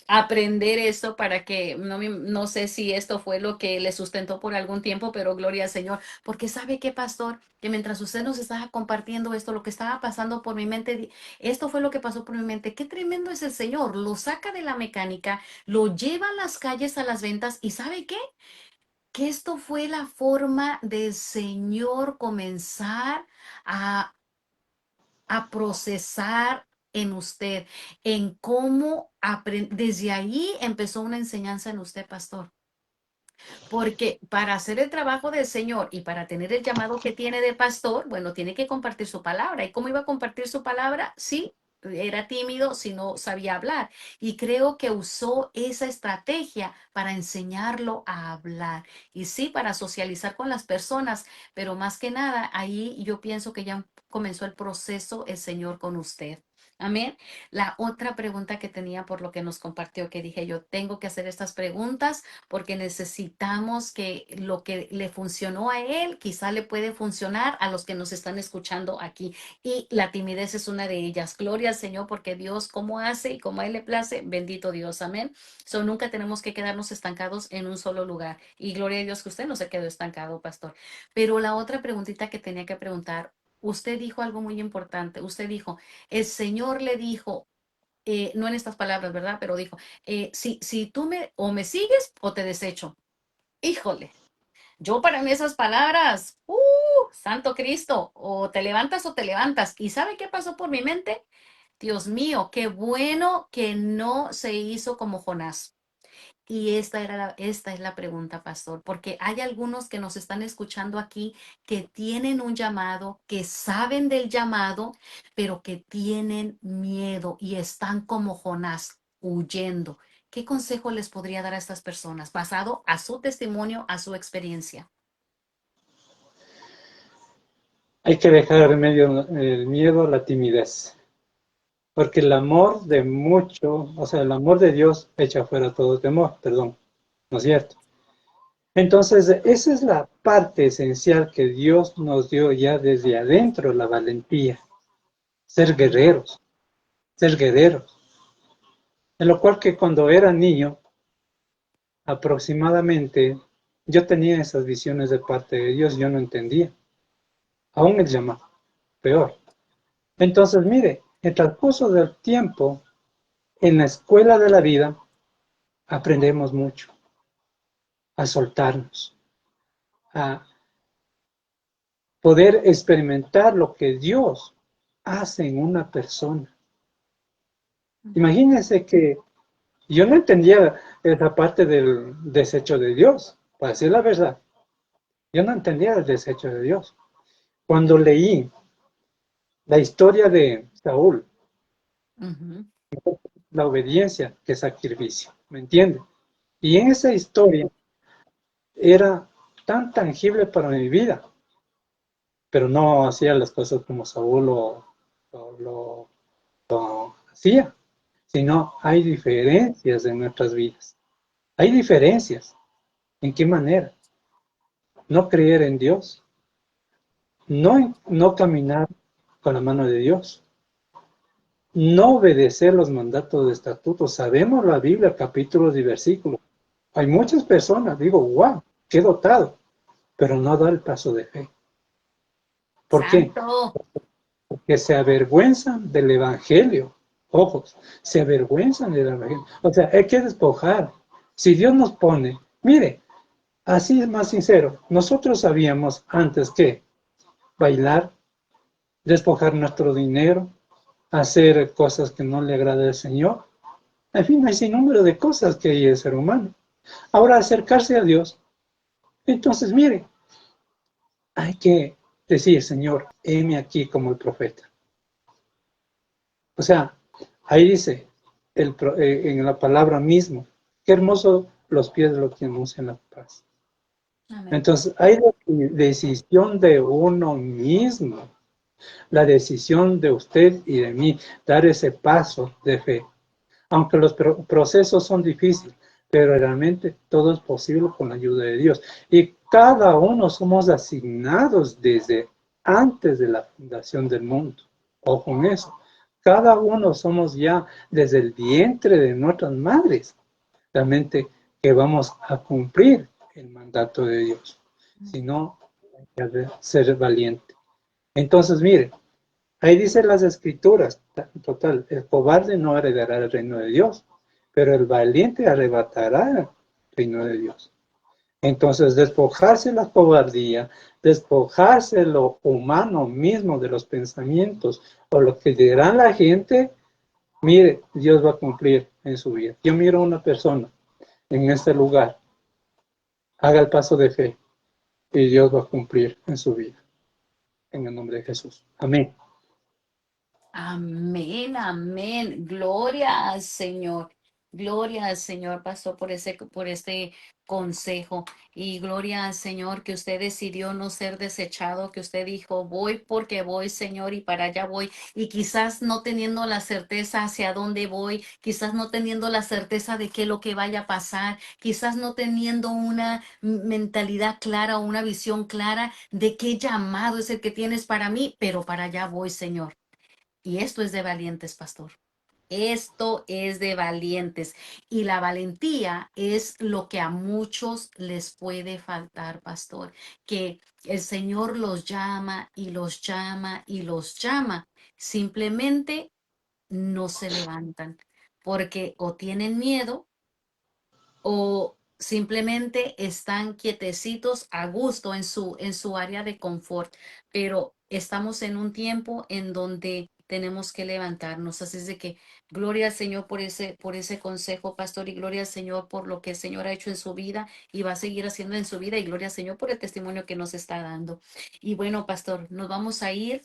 aprender esto para que, no sé si esto fue lo que le sustentó por algún tiempo, pero gloria al Señor. Porque sabe qué, pastor, que mientras usted nos estaba compartiendo esto, lo que estaba pasando por mi mente, esto fue lo que pasó por mi mente. Qué tremendo es el Señor. Lo saca de la mecánica, lo lleva a las calles, a las ventas, y ¿sabe qué? Que esto fue la forma del Señor comenzar a, a procesar en usted, en cómo desde ahí empezó una enseñanza en usted, pastor. Porque para hacer el trabajo del Señor y para tener el llamado que tiene de pastor, bueno, tiene que compartir su palabra. ¿Y cómo iba a compartir su palabra? Sí, era tímido si no sabía hablar. Y creo que usó esa estrategia para enseñarlo a hablar. Y sí, para socializar con las personas. Pero más que nada, ahí yo pienso que ya comenzó el proceso el Señor con usted. Amén. La otra pregunta que tenía por lo que nos compartió, que dije yo, tengo que hacer estas preguntas porque necesitamos que lo que le funcionó a él quizá le puede funcionar a los que nos están escuchando aquí. Y la timidez es una de ellas. Gloria al Señor porque Dios como hace y como a él le place, bendito Dios, amén. So, nunca tenemos que quedarnos estancados en un solo lugar. Y gloria a Dios que usted no se quedó estancado, pastor. Pero la otra preguntita que tenía que preguntar, usted dijo algo muy importante. Usted dijo, el Señor le dijo, no en estas palabras, ¿verdad? Pero dijo, si tú o me sigues o te desecho. Híjole, yo para mí esas palabras, Santo Cristo, o te levantas. ¿Y sabe qué pasó por mi mente? Dios mío, qué bueno que no se hizo como Jonás. Y esta es la pregunta, pastor, porque hay algunos que nos están escuchando aquí que tienen un llamado, que saben del llamado, pero que tienen miedo y están como Jonás, huyendo. ¿Qué consejo les podría dar a estas personas basado a su testimonio, a su experiencia? Hay que dejar en medio el miedo, la timidez. Porque el amor de mucho, o sea, el amor de Dios echa fuera todo temor, perdón, ¿no es cierto? Entonces, esa es la parte esencial que Dios nos dio ya desde adentro, la valentía, ser guerreros, ser guerreros. En lo cual que cuando era niño, aproximadamente, yo tenía esas visiones de parte de Dios, yo no entendía. Aún el llamado, peor. Entonces, mire, en el transcurso del tiempo, en la escuela de la vida, aprendemos mucho a soltarnos, a poder experimentar lo que Dios hace en una persona. Imagínense que yo no entendía esa parte del desecho de Dios, para decir la verdad. Yo no entendía el desecho de Dios. Cuando leí la historia de Saúl, Ujú. la obediencia que sacrificio, ¿me entiende? Y en esa historia era tan tangible para mi vida, pero no hacía las cosas como Saúl lo hacía, sino hay diferencias en nuestras vidas. Hay diferencias. ¿En qué manera? No creer en Dios, no caminar con la mano de Dios, no obedecer los mandatos de estatutos. Sabemos la Biblia, capítulos y versículos. Hay muchas personas, digo, wow, qué dotado, pero no da el paso de fe. ¿Por qué? Santo. Porque se avergüenzan del Evangelio. Ojos, se avergüenzan del Evangelio. O sea, hay que despojar. Si Dios nos pone, mire, así es más sincero, nosotros sabíamos antes que bailar, despojar nuestro dinero, hacer cosas que no le agrada al Señor. En fin, hay sin número de cosas que hay el ser humano. Ahora, acercarse a Dios. Entonces, mire, hay que decir, Señor, heme aquí como el profeta. O sea, ahí dice en la palabra mismo, qué hermoso los pies de los que anuncian la paz. Amén. Entonces, hay la decisión de uno mismo, la decisión de usted y de mí, dar ese paso de fe. Aunque los procesos son difíciles, pero realmente todo es posible con la ayuda de Dios. Y cada uno somos asignados desde antes de la fundación del mundo. O con eso. Cada uno somos ya desde el vientre de nuestras madres, realmente que vamos a cumplir el mandato de Dios. Si no, hay que ser valiente. Entonces, mire, ahí dicen las escrituras, total, el cobarde no heredará el reino de Dios, pero el valiente arrebatará el reino de Dios. Entonces, despojarse la cobardía, despojarse lo humano mismo de los pensamientos o lo que dirá la gente, mire, Dios va a cumplir en su vida. Yo miro a una persona en este lugar, haga el paso de fe y Dios va a cumplir en su vida. En el nombre de Jesús. Amén. Amén, amén. Gloria al Señor. Gloria al Señor, pastor, por este consejo. Y gloria al Señor que usted decidió no ser desechado, que usted dijo, voy porque voy, Señor, y para allá voy. Y quizás no teniendo la certeza hacia dónde voy, quizás no teniendo la certeza de qué es lo que vaya a pasar, quizás no teniendo una mentalidad clara o una visión clara de qué llamado es el que tienes para mí, pero para allá voy, Señor. Y esto es de valientes, pastor. Esto es de valientes. Y la valentía es lo que a muchos les puede faltar, pastor. Que el Señor los llama y los llama y los llama. Simplemente no se levantan porque o tienen miedo o simplemente están quietecitos a gusto en su área de confort, pero estamos en un tiempo en donde tenemos que levantarnos. Así es de que gloria al Señor por ese consejo, pastor, y gloria al Señor por lo que el Señor ha hecho en su vida y va a seguir haciendo en su vida, y gloria al Señor por el testimonio que nos está dando. Y bueno, pastor, nos vamos a ir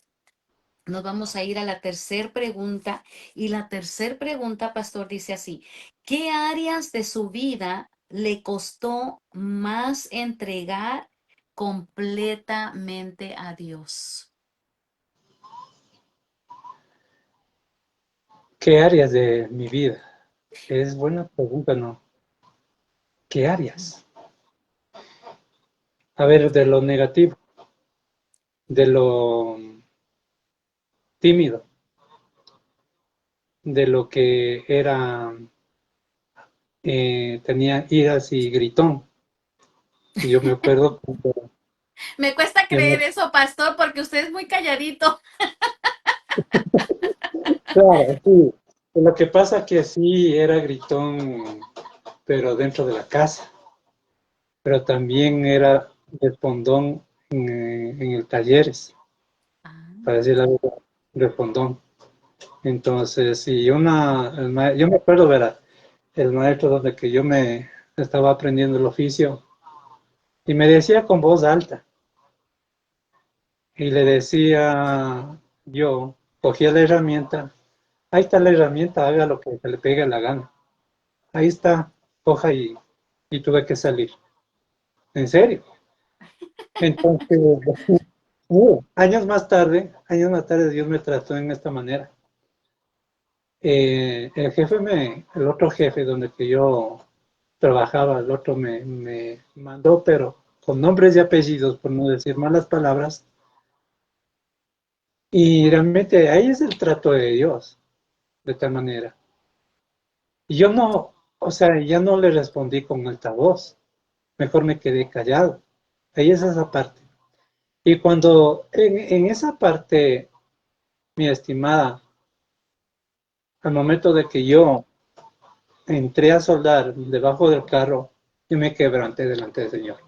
a la tercera pregunta. Y la tercera pregunta, pastor, dice así: ¿qué áreas de su vida le costó más entregar completamente a Dios? ¿Qué áreas de mi vida? Es buena pregunta, ¿no? ¿Qué áreas? A ver, de lo negativo, de lo tímido, de lo que era, tenía iras y gritón. Yo me acuerdo cuando Me cuesta yo me, creer eso, pastor, porque usted es muy calladito. claro, sí. Lo que pasa que sí era gritón, pero dentro de la casa, pero también era respondón en el talleres, Ah, para decir la verdad, respondón. Entonces, y yo me acuerdo, ¿verdad? El maestro donde que yo me estaba aprendiendo el oficio y me decía con voz alta y le decía yo, cogía la herramienta, ahí está la herramienta, haga lo que se le pegue la gana, ahí está, coja y tuve que salir, en serio. Entonces, años más tarde Dios me trató en esta manera. El otro jefe donde que yo trabajaba, el otro me mandó, pero con nombres y apellidos, por no decir malas palabras, y realmente ahí es el trato de Dios, de tal manera. Y yo no, o sea, ya no le respondí con altavoz, mejor me quedé callado. Ahí es esa parte. Y cuando en esa parte, mi estimada, al momento de que yo entré a soldar debajo del carro, yo me quebranté delante del Señor.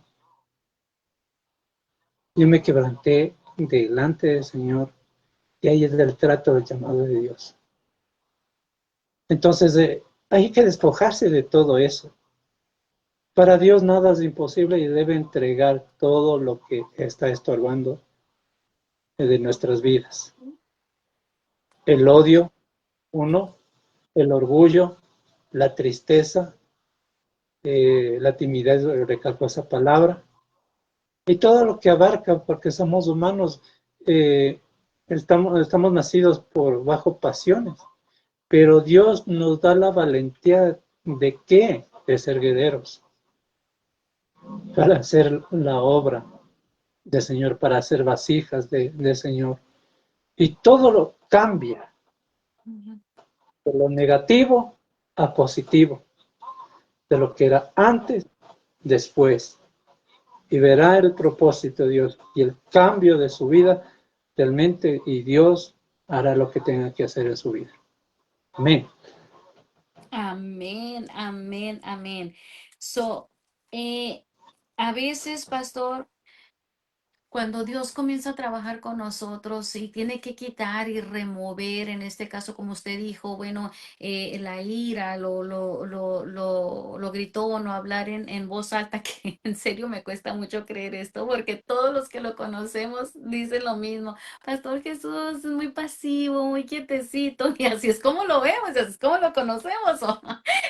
Yo me quebranté delante del Señor y ahí es el trato del llamado de Dios. Entonces, hay que despojarse de todo eso. Para Dios nada es imposible y debe entregar todo lo que está estorbando de nuestras vidas. El odio, uno, el orgullo, la tristeza, la timidez, recalco esa palabra, y todo lo que abarca, porque somos humanos, eh, estamos nacidos por bajo pasiones, pero Dios nos da la valentía de qué, de ser guerreros, para hacer la obra del Señor, para hacer vasijas del Señor. Y todo lo cambia, ujú. de lo negativo a positivo, de lo que era antes, después. Y verá el propósito de Dios y el cambio de su vida realmente, y Dios hará lo que tenga que hacer en su vida. Amén. Amén, amén, amén. So, eh, a veces, pastor, cuando Dios comienza a trabajar con nosotros y tiene que quitar y remover, en este caso, como usted dijo, bueno, la ira, lo gritó, no hablar en voz alta, que en serio me cuesta mucho creer esto, porque todos los que lo conocemos dicen lo mismo. Pastor Jesús es muy pasivo, muy quietecito, y así es como lo vemos, así es como lo conocemos.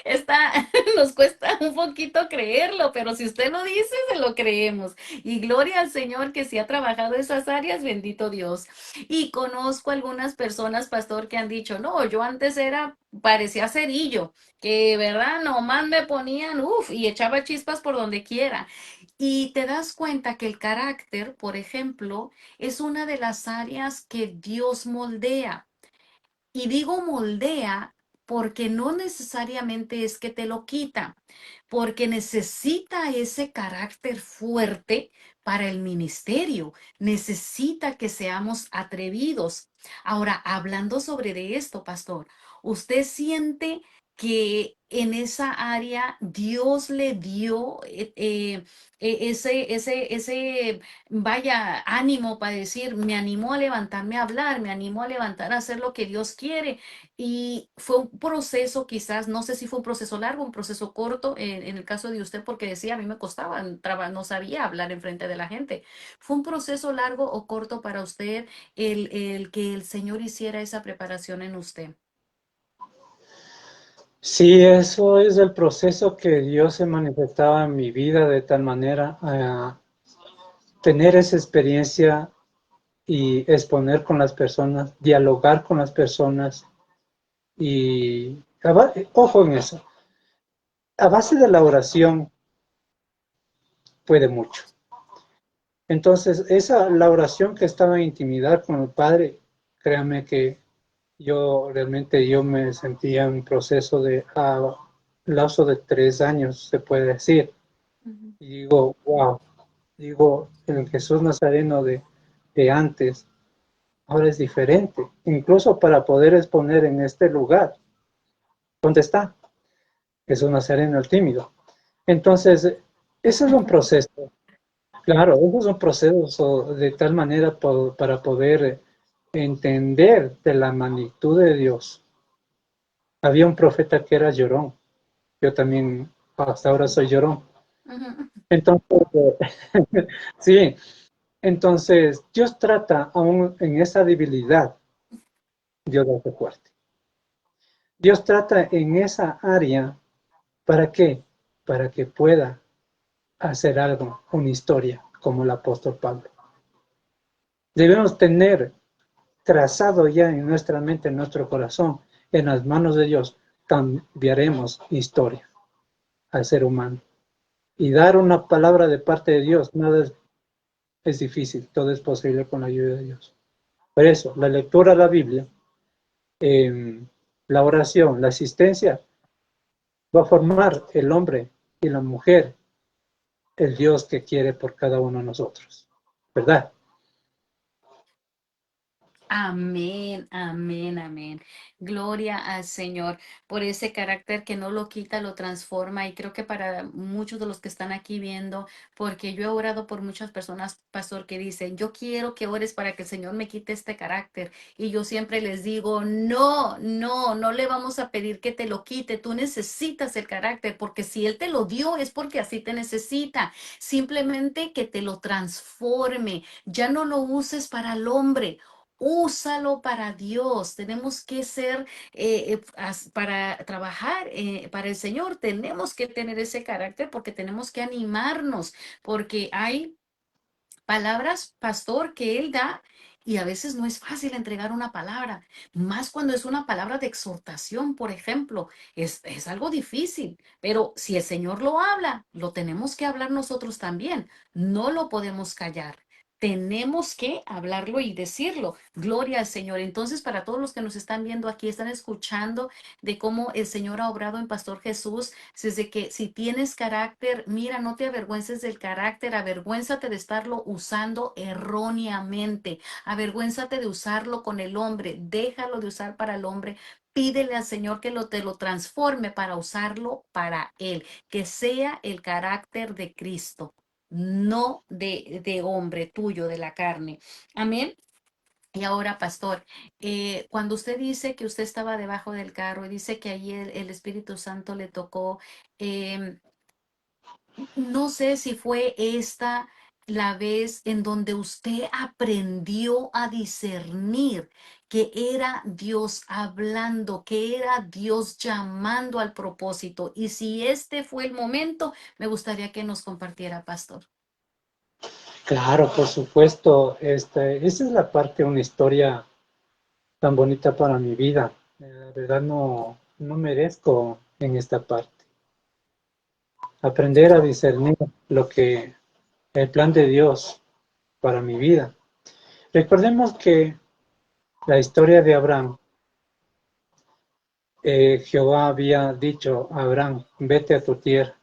Está, nos cuesta un poquito creerlo, pero si usted lo dice, se lo creemos. Y gloria al Señor que sí ha trabajado esas áreas, bendito Dios. Y conozco algunas personas, pastor, que han dicho, no, yo antes parecía cerillo, que verdad, nomás me ponían, uff, y echaba chispas por donde quiera. Y te das cuenta que el carácter, por ejemplo, es una de las áreas que Dios moldea. Y digo moldea porque no necesariamente es que te lo quita, porque necesita ese carácter fuerte para el ministerio, necesita que seamos atrevidos. Ahora, hablando sobre de esto, pastor, ¿usted siente que en esa área Dios le dio ese vaya ánimo para decir, me animó a levantarme a hablar, me animó a levantar a hacer lo que Dios quiere? Y fue un proceso, quizás, no sé si fue un proceso largo, un proceso corto, en el caso de usted, porque decía, a mí me costaba, no sabía hablar en frente de la gente. ¿Fue un proceso largo o corto para usted el que el Señor hiciera esa preparación en usted? Sí, eso es el proceso que Dios se manifestaba en mi vida de tal manera a tener esa experiencia y exponer con las personas, dialogar con las personas, Y ojo en eso, a base de la oración puede mucho. Entonces, la oración que estaba en intimidad con el Padre, créame que yo me sentía en un proceso de lapso de 3 años, se puede decir. Ujú. Y digo, wow, digo, el Jesús Nazareno de antes, ahora es diferente, incluso para poder exponer en este lugar. ¿Dónde está? Jesús Nazareno el tímido. Entonces, eso es un proceso, claro, eso es un proceso de tal manera para poder entender de la magnitud de Dios. Había un profeta que era llorón, yo también hasta ahora soy llorón. Ujú. Entonces, sí, entonces Dios trata aún en esa debilidad, Dios hace fuerte. Dios trata en esa área, ¿para qué? Para que pueda hacer algo, una historia, como el apóstol Pablo. Debemos tener trazado ya en nuestra mente, en nuestro corazón, en las manos de Dios, cambiaremos historia al ser humano. Y dar una palabra de parte de Dios, nada es difícil, todo es posible con la ayuda de Dios. Por eso, la lectura de la Biblia, la oración, la asistencia, va a formar el hombre y la mujer, el Dios que quiere por cada uno de nosotros. ¿Verdad? Amén, amén, amén. Gloria al Señor por ese carácter que no lo quita, lo transforma. Y creo que para muchos de los que están aquí viendo, porque yo he orado por muchas personas, pastor, que dicen, yo quiero que ores para que el Señor me quite este carácter. Y yo siempre les digo, no, no, no le vamos a pedir que te lo quite. Tú necesitas el carácter, porque si Él te lo dio es porque así te necesita. Simplemente que te lo transforme. Ya no lo uses para el hombre. Úsalo para Dios. Tenemos que ser, para trabajar para el Señor, tenemos que tener ese carácter porque tenemos que animarnos, porque hay palabras, pastor, que Él da. Y a veces no es fácil entregar una palabra, más cuando es una palabra de exhortación, por ejemplo, es algo difícil, pero si el Señor lo habla, lo tenemos que hablar nosotros también, no lo podemos callar. Tenemos que hablarlo y decirlo. Gloria al Señor. Entonces, para todos los que nos están viendo aquí, están escuchando de cómo el Señor ha obrado en Pastor Jesús, desde que si tienes carácter, mira, no te avergüences del carácter, avergüénzate de estarlo usando erróneamente, avergüénzate de usarlo con el hombre, déjalo de usar para el hombre. Pídele al Señor que te lo transforme para usarlo para Él, que sea el carácter de Cristo, no de hombre tuyo, de la carne. Amén. Y ahora, pastor, cuando usted dice que usted estaba debajo del carro y dice que allí el Espíritu Santo le tocó, em, no sé si fue esta la vez en donde usted aprendió a discernir que era Dios hablando, que era Dios llamando al propósito. Y si este fue el momento, me gustaría que nos compartiera, pastor. Claro, por supuesto. Esa es la parte de una historia tan bonita para mi vida. La verdad no merezco en esta parte. Aprender a discernir el plan de Dios para mi vida. Recordemos que la historia de Abraham, Jehová había dicho a Abraham, vete a tu tierra,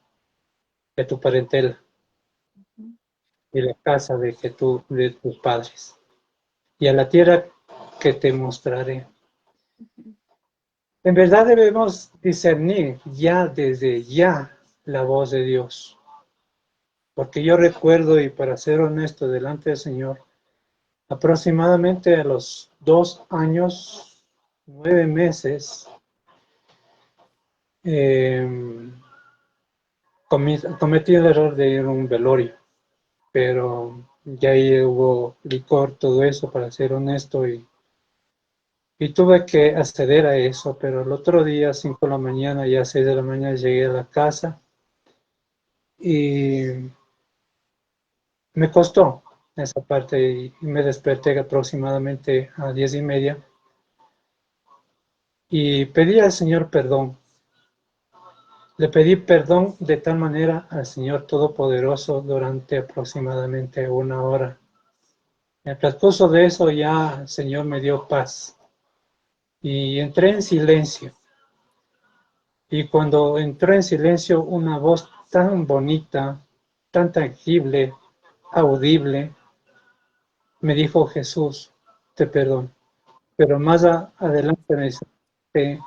de tu parentela y la casa de tus padres, y a la tierra que te mostraré. En verdad debemos discernir ya desde ya la voz de Dios, porque yo recuerdo, y para ser honesto delante del Señor, aproximadamente a los 2 años, 9 meses, eh, cometí el error de ir a un velorio, pero ya ahí hubo licor, todo eso, para ser honesto, y tuve que acceder a eso, pero el otro día, 5 de la mañana, ya 6 de la mañana, llegué a la casa y me costó esa parte y me desperté aproximadamente a 10:30 y pedí al Señor perdón. Le pedí perdón de tal manera al Señor Todopoderoso durante aproximadamente 1 hora. En el transcurso de eso ya el Señor me dio paz y entré en silencio. Y cuando entró en silencio una voz tan bonita, tan tangible, audible, me dijo: Jesús, te perdono. Pero más adelante me dice: te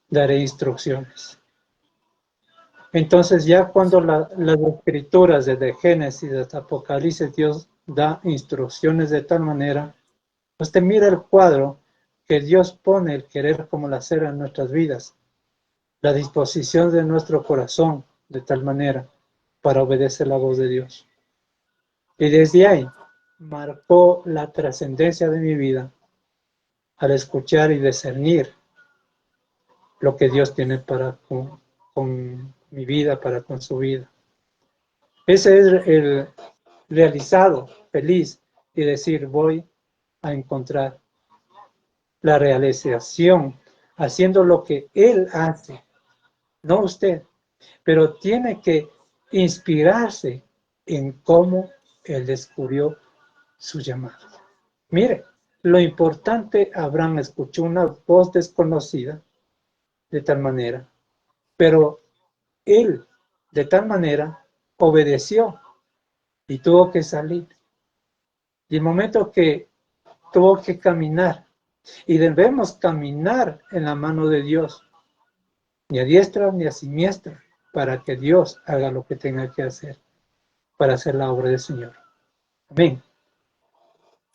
daré instrucciones. Entonces ya cuando las escrituras desde Génesis hasta Apocalipsis, Dios da instrucciones de tal manera, pues te mira el cuadro que Dios pone el querer como la cera en nuestras vidas, la disposición de nuestro corazón de tal manera para obedecer la voz de Dios. Y desde ahí marcó la trascendencia de mi vida al escuchar y discernir lo que Dios tiene para con mi vida, para con su vida. Ese es el realizado, feliz, y decir: voy a encontrar la realización haciendo lo que Él hace, no usted, pero tiene que inspirarse en cómo Él descubrió su llamado. Mire, lo importante, Abraham escuchó una voz desconocida de tal manera, pero él de tal manera obedeció y tuvo que salir. Y el momento que tuvo que caminar, y debemos caminar en la mano de Dios, ni a diestra ni a siniestra, para que Dios haga lo que tenga que hacer para hacer la obra del Señor. Amén.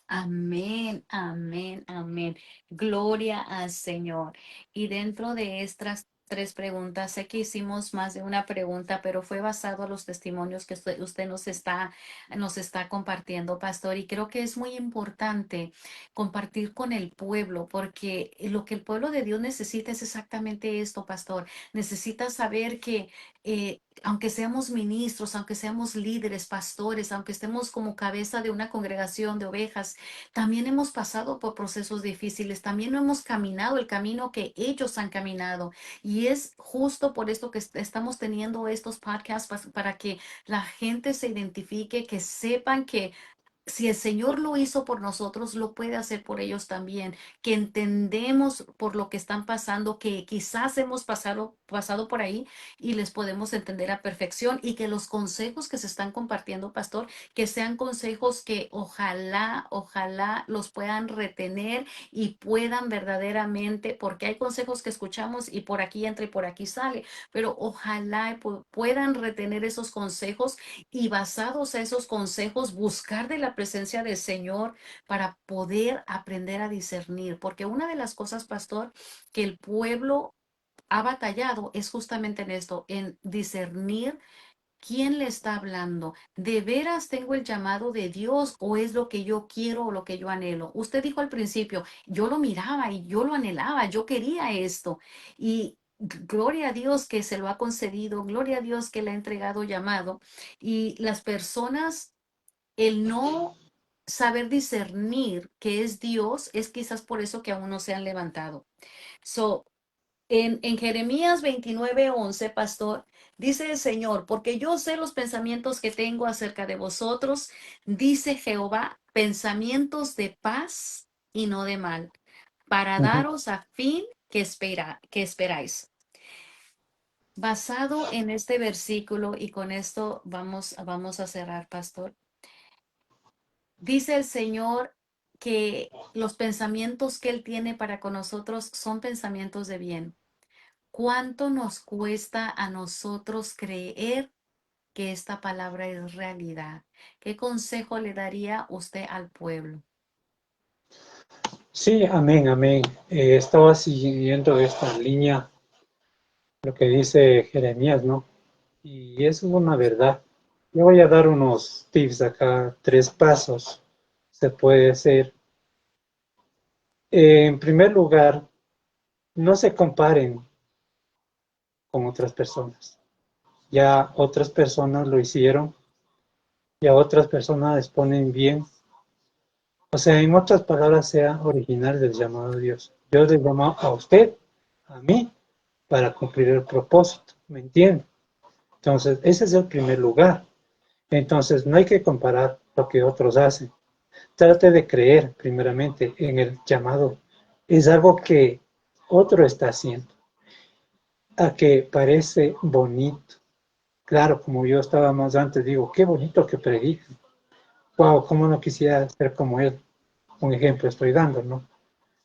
Amén, amén, amén. Gloria al Señor. Y dentro de estas tres preguntas, sé que hicimos más de una pregunta, pero fue basado a los testimonios que usted nos está compartiendo, pastor. Y creo que es muy importante compartir con el pueblo, porque lo que el pueblo de Dios necesita es exactamente esto, pastor. Necesita saber que aunque seamos ministros, aunque seamos líderes, pastores, aunque estemos como cabeza de una congregación de ovejas, también hemos pasado por procesos difíciles, también no hemos caminado el camino que ellos han caminado. Y es justo por esto que estamos teniendo estos podcasts para que la gente se identifique, que sepan que si el Señor lo hizo por nosotros, lo puede hacer por ellos también, que entendemos por lo que están pasando, que quizás hemos pasado por ahí y les podemos entender a perfección y que los consejos que se están compartiendo, pastor, que sean consejos que ojalá los puedan retener y puedan verdaderamente, porque hay consejos que escuchamos y por aquí entra y por aquí sale, pero ojalá puedan retener esos consejos y basados a esos consejos, buscar de la presencia del Señor para poder aprender a discernir. Porque una de las cosas, pastor, que el pueblo ha batallado es justamente en esto, en discernir quién le está hablando. ¿De veras tengo el llamado de Dios o es lo que yo quiero o lo que yo anhelo? Usted dijo al principio, yo lo miraba y yo lo anhelaba, yo quería esto. Y gloria a Dios que se lo ha concedido, gloria a Dios que le ha entregado llamado. Y las personas, el no saber discernir que es Dios, es quizás por eso que aún no se han levantado. So, en Jeremías 29:11, pastor, dice el Señor, porque yo sé los pensamientos que tengo acerca de vosotros, dice Jehová, pensamientos de paz y no de mal, para Ujú. daros a fin que esperáis. Basado en este versículo, y con esto vamos a cerrar, pastor. Dice el Señor que los pensamientos que Él tiene para con nosotros son pensamientos de bien. ¿Cuánto nos cuesta a nosotros creer que esta palabra es realidad? ¿Qué consejo le daría usted al pueblo? Sí, amén, amén. Estaba siguiendo esta línea, lo que dice Jeremías, ¿no? Y eso es una verdad. Yo voy a dar unos tips acá, 3 pasos se puede hacer. En primer lugar, no se comparen con otras personas. Ya otras personas lo hicieron, ya otras personas les ponen bien. O sea, en otras palabras, sea original del llamado de Dios. Dios le llamó a usted a mí para cumplir el propósito, ¿me entiende? Entonces, ese es el primer lugar. Entonces, no hay que comparar lo que otros hacen. Trate de creer primeramente en el llamado. Es algo que otro está haciendo, a que parece bonito. Claro, como yo estaba más antes, digo, qué bonito que predican. Wow, cómo no quisiera ser como él. Un ejemplo estoy dando, ¿no?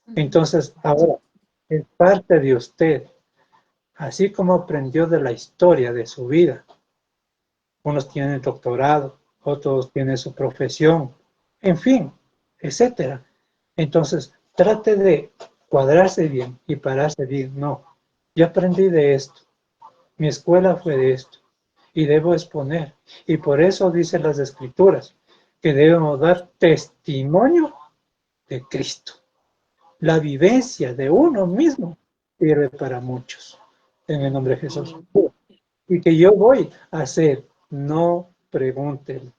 Ujú. Entonces, ahora, es parte de usted, así como aprendió de la historia de su vida. Unos tienen doctorado, otros tienen su profesión, en fin, etcétera. Entonces, trate de cuadrarse bien y pararse bien. No, yo aprendí de esto, mi escuela fue de esto, y debo exponer. Y por eso dicen las Escrituras que debemos dar testimonio de Cristo. La vivencia de uno mismo sirve para muchos. En el nombre de Jesús. Amén. Y que yo voy a hacer, no pregunten.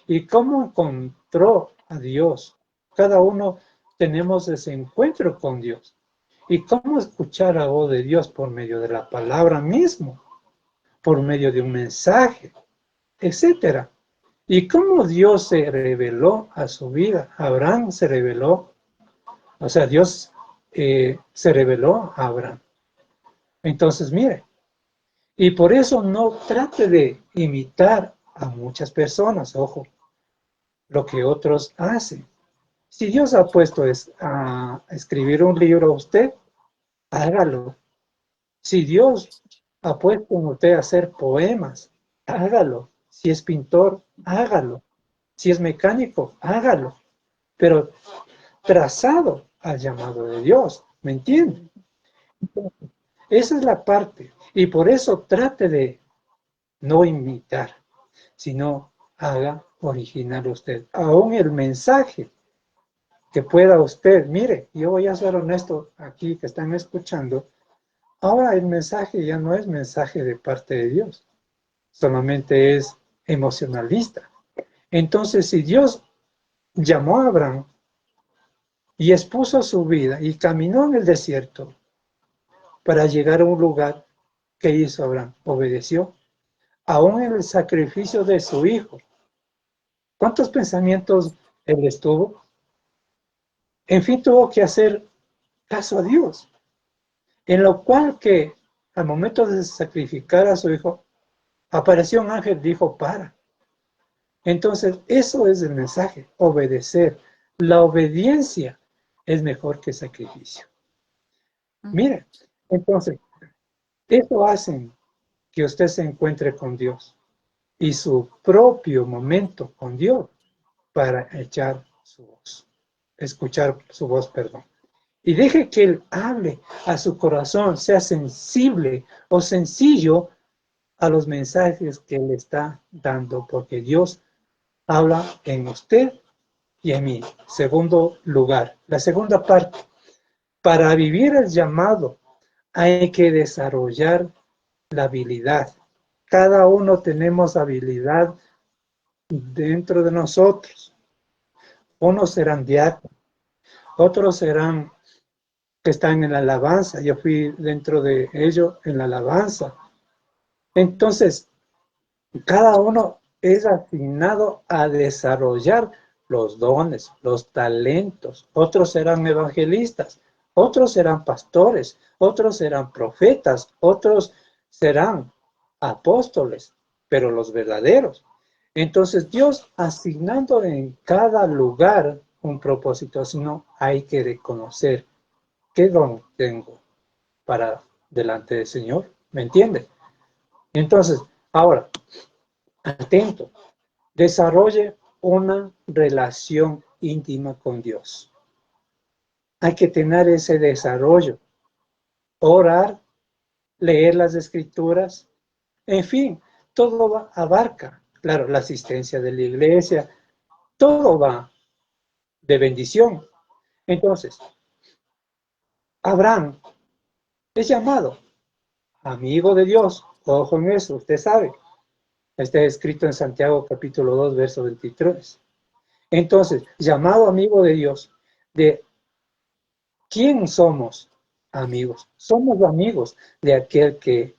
¿Y cómo encontró a Dios? Cada uno tenemos ese encuentro con Dios. ¿Y cómo escuchar la voz de Dios? Por medio de la palabra mismo, por medio de un mensaje, etcétera. ¿Y cómo Dios se reveló a su vida? Abraham se reveló, o sea, Dios se reveló a Abraham. Entonces, mire, y por eso no trate de imitar a muchas personas, ojo, lo que otros hacen. Si Dios ha puesto a escribir un libro a usted, hágalo. Si Dios ha puesto en usted a hacer poemas, hágalo. Si es pintor, hágalo. Si es mecánico, hágalo. Pero trazado al llamado de Dios, ¿me entiende? Ujú. Esa es la parte. Y por eso trate de no imitar, sino haga original usted. Aún el mensaje que pueda usted, mire, yo voy a ser honesto aquí que están escuchando, ahora el mensaje ya no es mensaje de parte de Dios, solamente es emocionalista. Entonces, si Dios llamó a Abraham y expuso su vida y caminó en el desierto para llegar a un lugar, ¿qué hizo Abraham? Obedeció, aún en el sacrificio de su hijo. ¿Cuántos pensamientos él estuvo? En fin, tuvo que hacer caso a Dios, en lo cual que al momento de sacrificar a su hijo, apareció un ángel, dijo, para. Entonces, eso es el mensaje, obedecer. La obediencia es mejor que sacrificio. Ujú. Mire, entonces, eso hace que usted se encuentre con Dios y su propio momento con Dios para echar su voz, escuchar su voz, perdón. Y deje que Él hable a su corazón, sea sensible o sencillo a los mensajes que Él está dando, porque Dios habla en usted y en mí. Segundo lugar, la segunda parte, para vivir el llamado hay que desarrollar la habilidad. Cada uno tenemos habilidad dentro de nosotros. Unos serán diáconos, otros serán que están en la alabanza. Yo fui dentro de ellos en la alabanza. Entonces, cada uno es asignado a desarrollar los dones, los talentos. Otros serán evangelistas, otros serán pastores, otros serán profetas, otros serán apóstoles, pero los verdaderos. Entonces Dios asignando en cada lugar un propósito, sino hay que reconocer qué don tengo para delante del Señor, ¿me entiende? Entonces, ahora, atento, desarrolle una relación íntima con Dios. Hay que tener ese desarrollo, orar, leer las escrituras, en fin, todo abarca, claro, la asistencia de la iglesia, todo va de bendición. Entonces, Abraham es llamado amigo de Dios, ojo en eso, usted sabe, está escrito en Santiago capítulo 2, verso 23. Entonces, llamado amigo de Dios, ¿de quién somos? amigos. Somos amigos de aquel que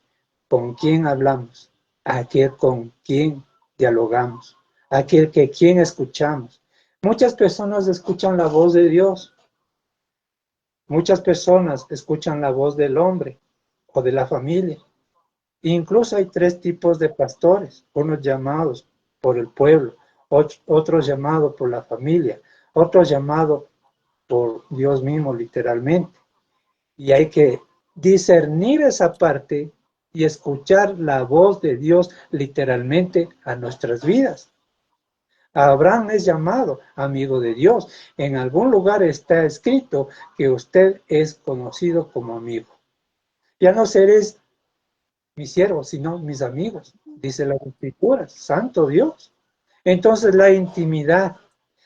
con quien hablamos, aquel con quien dialogamos, aquel que quien escuchamos. Muchas personas escuchan la voz de Dios, muchas personas escuchan la voz del hombre o de la familia. Incluso hay tres tipos de pastores, unos llamados por el pueblo, otros llamados por la familia, otros llamados por Dios mismo literalmente. Y hay que discernir esa parte y escuchar la voz de Dios literalmente a nuestras vidas. Abraham es llamado amigo de Dios. En algún lugar está escrito que usted es conocido como amigo. Ya no seréis mis siervos, sino mis amigos, dice la Escritura, santo Dios. Entonces la intimidad,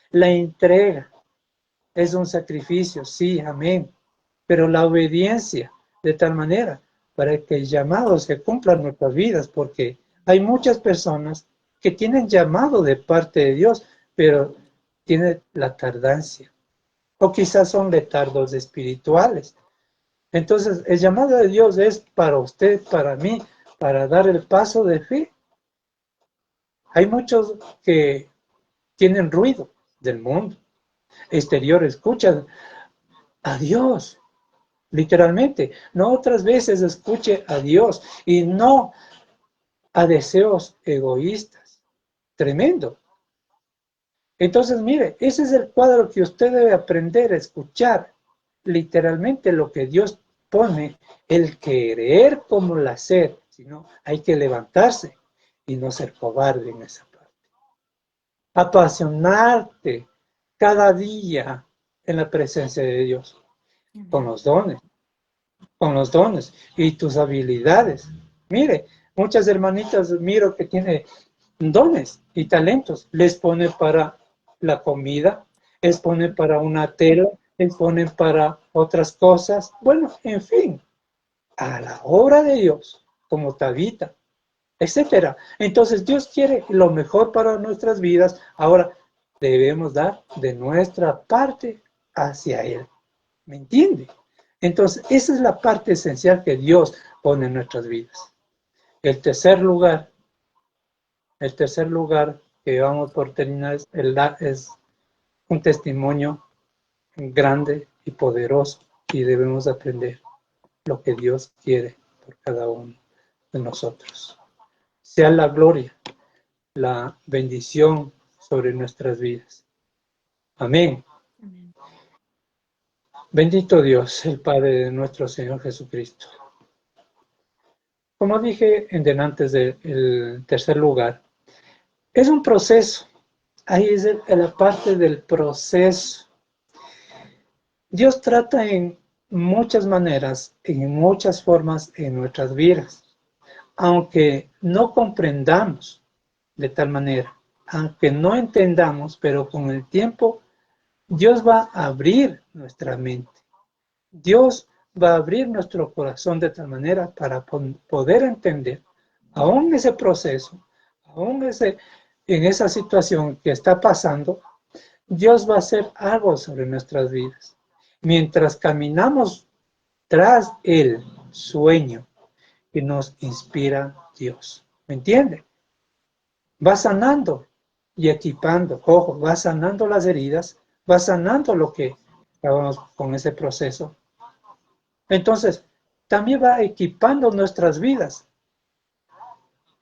la entrega, es un sacrificio, sí, amén, pero la obediencia, de tal manera, para que el llamado se cumpla en nuestras vidas, porque hay muchas personas que tienen llamado de parte de Dios, pero tienen la tardancia, o quizás son letardos espirituales. Entonces, el llamado de Dios es para usted, para mí, para dar el paso de fe. Hay muchos que tienen ruido del mundo exterior, escuchan a Dios, literalmente. No otras veces escuche a Dios y no a deseos egoístas. Tremendo. Entonces, mire, ese es el cuadro que usted debe aprender a escuchar. Literalmente lo que Dios pone, el querer como el hacer, sino hay que levantarse y no ser cobarde en esa parte. Apasionarte cada día en la presencia de Dios, con Amén. los dones y tus habilidades. Mire, muchas hermanitas miro que tiene dones y talentos, les pone para la comida, les pone para una tela, les pone para otras cosas. Bueno, en fin, a la obra de Dios, como Tabita, etcétera. Entonces Dios quiere lo mejor para nuestras vidas. Ahora debemos dar de nuestra parte hacia Él. ¿Me entiende? Entonces esa es la parte esencial que Dios pone en nuestras vidas. El tercer lugar que vamos por terminar es un testimonio grande y poderoso y debemos aprender lo que Dios quiere por cada uno de nosotros. Sea la gloria, la bendición sobre nuestras vidas. Amén. Amén. Bendito Dios, el Padre de nuestro Señor Jesucristo. Como dije en delante del tercer lugar, es un proceso. Ahí es la parte del proceso. Dios trata en muchas maneras, en muchas formas en nuestras vidas. Aunque no comprendamos de tal manera, aunque no entendamos, pero con el tiempo Dios va a abrir nuestra mente. Dios va a abrir nuestro corazón de tal manera para poder entender, aún ese proceso, aún en esa situación que está pasando, Dios va a hacer algo sobre nuestras vidas. Mientras caminamos tras el sueño que nos inspira Dios. ¿Me entiende? Va sanando y equipando, ojo, va sanando las heridas, va sanando lo que acabamos con ese proceso. Entonces, también va equipando nuestras vidas.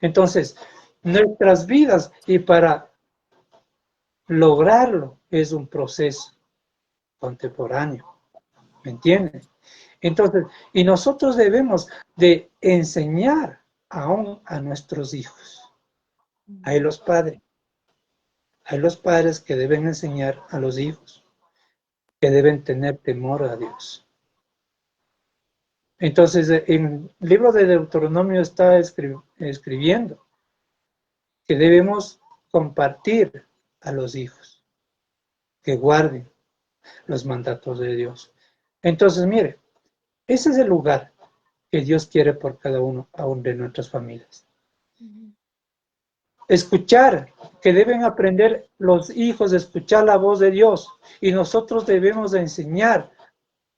Entonces, nuestras vidas, y para lograrlo es un proceso contemporáneo. ¿Me entienden? Entonces, y nosotros debemos de enseñar aún a nuestros hijos. Hay los padres. Hay los padres que deben enseñar a los hijos, que deben tener temor a Dios. Entonces, en el libro de Deuteronomio está escribiendo que debemos compartir a los hijos, que guarden los mandatos de Dios. Entonces, mire, ese es el lugar que Dios quiere por cada uno aún de nuestras familias. Escuchar, que deben aprender los hijos a escuchar la voz de Dios, y nosotros debemos de enseñar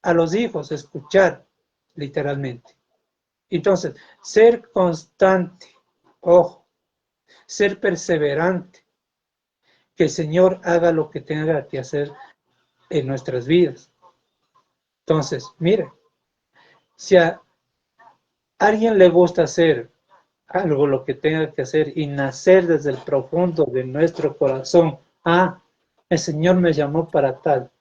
a los hijos a escuchar literalmente. Entonces, ser constante, ojo, ser perseverante, que el Señor haga lo que tenga que hacer en nuestras vidas. Entonces, mire, si a alguien le gusta hacer algo, lo que tenga que hacer y nacer desde el profundo de nuestro corazón, el Señor me llamó para tal,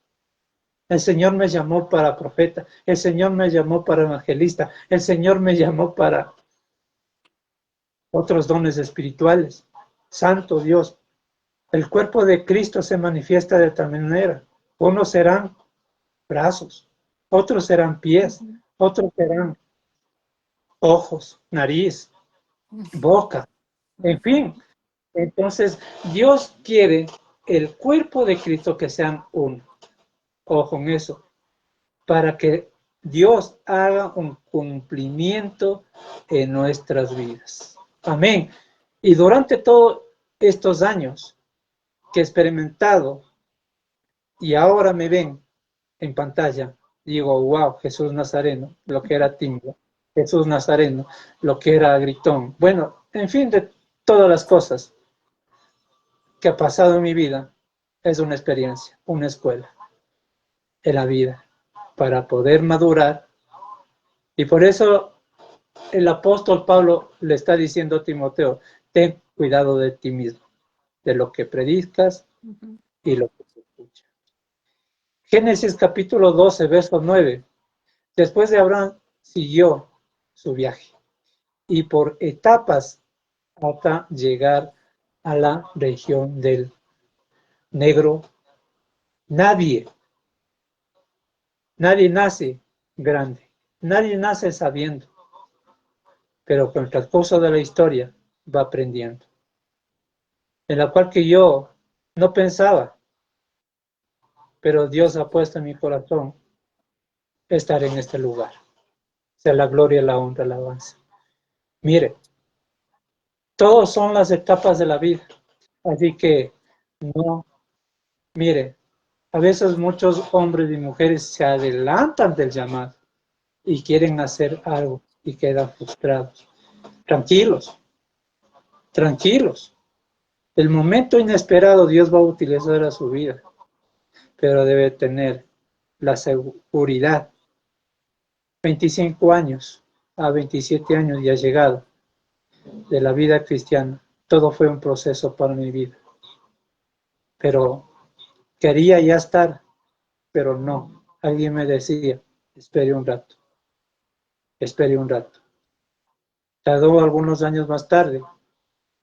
el Señor me llamó para profeta, el Señor me llamó para evangelista, el Señor me llamó para otros dones espirituales. Santo Dios, el cuerpo de Cristo se manifiesta de tal manera. Unos serán brazos, otros serán pies, otros serán ojos, nariz, boca, en fin. Entonces, Dios quiere el cuerpo de Cristo que sean uno. Ojo en eso, para que Dios haga un cumplimiento en nuestras vidas. Amén. Y durante todos estos años que he experimentado y ahora me ven en pantalla, digo, wow, Jesús Nazareno, lo que era tímido, Jesús Nazareno, lo que era gritón. Bueno, en fin, de todas las cosas que ha pasado en mi vida, es una experiencia, una escuela en la vida para poder madurar. Y por eso el apóstol Pablo le está diciendo a Timoteo, ten cuidado de ti mismo, de lo que predicas y lo que se escucha. Génesis capítulo 12, verso 9. Después de Abraham siguió su viaje y por etapas hasta llegar a la región del Negro. Nadie nace grande, nadie nace sabiendo, pero con el transcurso de la historia va aprendiendo, en la cual que yo no pensaba, pero Dios ha puesto en mi corazón estar en este lugar. Sea la gloria, la honra, la alabanza. Mire, todos son las etapas de la vida, así que no, mire, a veces muchos hombres y mujeres se adelantan del llamado y quieren hacer algo y quedan frustrados. Tranquilos, tranquilos. El momento inesperado Dios va a utilizar a su vida, pero debe tener la seguridad. 25 años a 27 años ya llegado de la vida cristiana. Todo fue un proceso para mi vida. Pero quería ya estar, pero no. Alguien me decía, espere un rato, espere un rato. Tardó algunos años más tarde,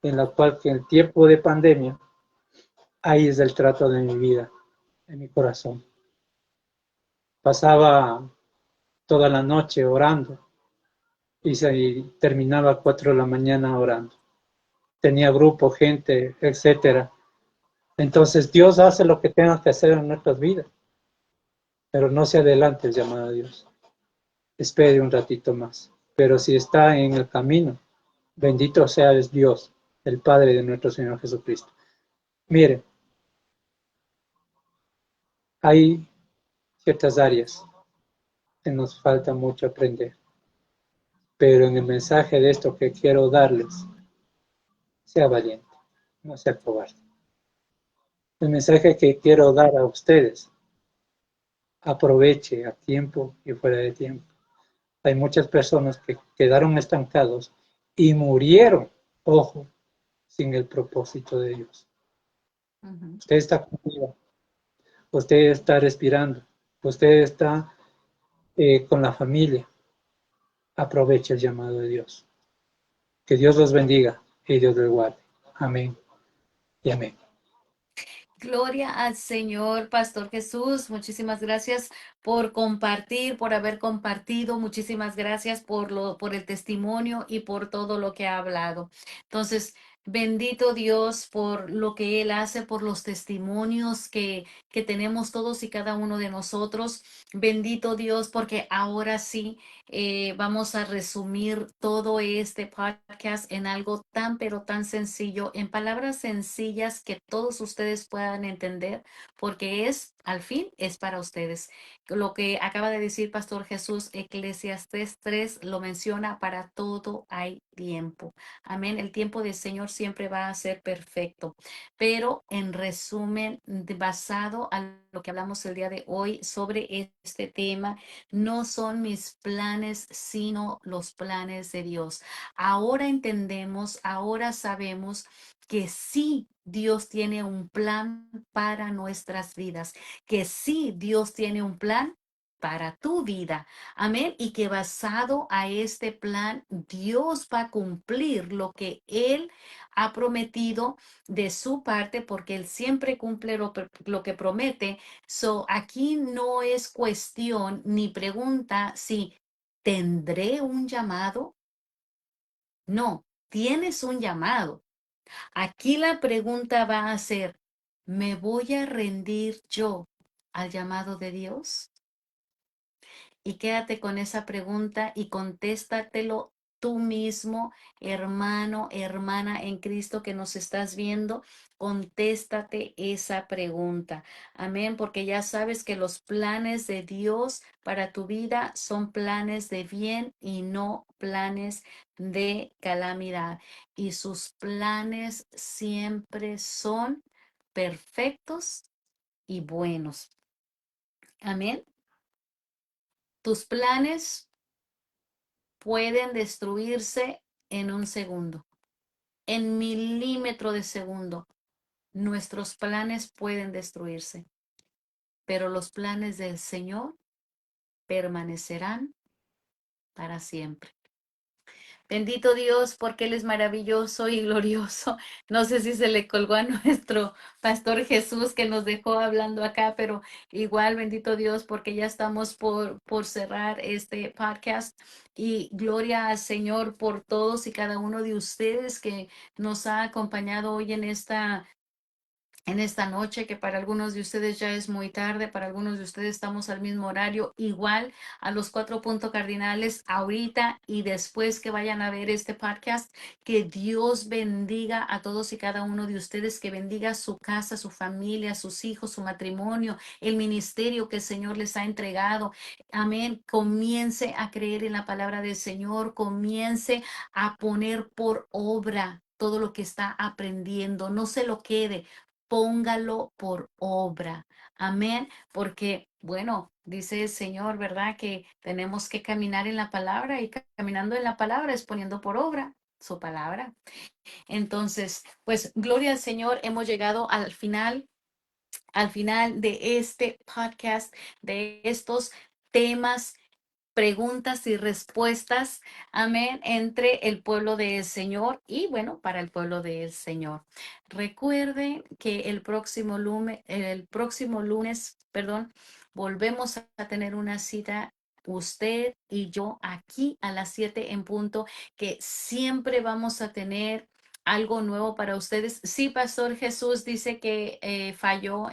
en la cual que el tiempo de pandemia, ahí es el trato de mi vida, en mi corazón. Pasaba toda la noche orando y terminaba a 4 de la mañana orando. Tenía grupo, gente, etcétera. Entonces Dios hace lo que tenga que hacer en nuestras vidas, pero no se adelante el llamado a Dios. Espere un ratito más. Pero si está en el camino, bendito sea Dios, el Padre de nuestro Señor Jesucristo. Mire, hay ciertas áreas que nos falta mucho aprender, pero en el mensaje de esto que quiero darles, sea valiente, no sea cobarde. El mensaje que quiero dar a ustedes, aproveche a tiempo y fuera de tiempo. Hay muchas personas que quedaron estancados y murieron, ojo, sin el propósito de Dios. Usted está conmigo, usted está respirando, usted está con la familia. Aproveche el llamado de Dios. Que Dios los bendiga y Dios los guarde. Amén y amén. Gloria al Señor, Pastor Jesús. Muchísimas gracias por compartir, por haber compartido. Muchísimas gracias por el testimonio y por todo lo que ha hablado. Entonces, Bendito Dios por lo que Él hace, por los testimonios que tenemos todos y cada uno de nosotros. Bendito Dios porque ahora sí vamos a resumir todo este podcast en algo tan, pero tan sencillo, en palabras sencillas que todos ustedes puedan entender, porque es, al fin, es para ustedes. Lo que acaba de decir Pastor Jesús, Eclesiastés 3 lo menciona: para todo hay tiempo. Amén. El tiempo del Señor siempre va a ser perfecto. Pero en resumen, basado a lo que hablamos el día de hoy sobre este tema, no son mis planes, sino los planes de Dios. Ahora entendemos, ahora sabemos que sí, Dios tiene un plan para nuestras vidas, que sí, Dios tiene un plan para tu vida. Amén. Y que basado a este plan, Dios va a cumplir lo que Él ha prometido de su parte, porque Él siempre cumple lo que promete. So, aquí no es cuestión ni pregunta si tendré un llamado. No, tienes un llamado. Aquí la pregunta va a ser: ¿me voy a rendir yo al llamado de Dios? Y quédate con esa pregunta y contéstatelo tú mismo, hermano, hermana en Cristo que nos estás viendo. Contéstate esa pregunta. Amén, porque ya sabes que los planes de Dios para tu vida son planes de bien y no planes de calamidad. Y sus planes siempre son perfectos y buenos. Amén. Tus planes pueden destruirse en un segundo, en milímetro de segundo. Nuestros planes pueden destruirse, pero los planes del Señor permanecerán para siempre. Bendito Dios, porque Él es maravilloso y glorioso. No sé si se le colgó a nuestro pastor Jesús que nos dejó hablando acá, pero igual, bendito Dios, porque ya estamos por cerrar este podcast. Y gloria al Señor por todos y cada uno de ustedes que nos ha acompañado hoy en esta noche, que para algunos de ustedes ya es muy tarde, para algunos de ustedes estamos al mismo horario, igual a los 4 puntos cardinales, ahorita y después que vayan a ver este podcast. Que Dios bendiga a todos y cada uno de ustedes, que bendiga su casa, su familia, sus hijos, su matrimonio, el ministerio que el Señor les ha entregado. Amén. Comience a creer en la palabra del Señor, comience a poner por obra todo lo que está aprendiendo, no se lo quede, póngalo por obra. Amén. Porque, bueno, dice el Señor, ¿verdad? Que tenemos que caminar en la palabra, y caminando en la palabra es poniendo por obra su palabra. Entonces, pues gloria al Señor, hemos llegado al final de este podcast, de estos temas, preguntas y respuestas, amén, entre el pueblo del Señor y bueno, para el pueblo del Señor. Recuerden que el próximo lunes, perdón, volvemos a tener una cita, usted y yo, aquí a las 7 en punto, que siempre vamos a tener algo nuevo para ustedes. Sí, Pastor Jesús dice que falló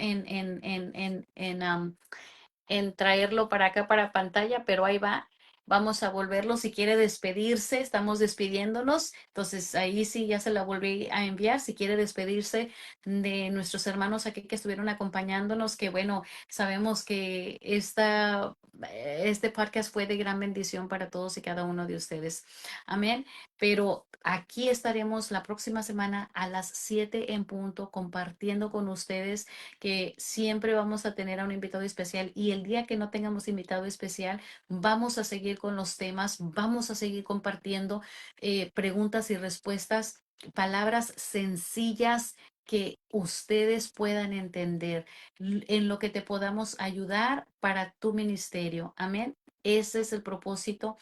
en traerlo para acá, para pantalla, pero ahí va. Vamos a volverlo. Si quiere despedirse, estamos despidiéndonos. Entonces ahí sí ya se la volví a enviar. Si quiere despedirse de nuestros hermanos aquí que estuvieron acompañándonos, que bueno, sabemos que este podcast fue de gran bendición para todos y cada uno de ustedes. Amén. Pero aquí estaremos la próxima semana a las 7 en punto compartiendo con ustedes, que siempre vamos a tener a un invitado especial, y el día que no tengamos invitado especial, vamos a seguir con los temas, vamos a seguir compartiendo preguntas y respuestas, palabras sencillas que ustedes puedan entender, en lo que te podamos ayudar para tu ministerio. Amén. Ese es el propósito.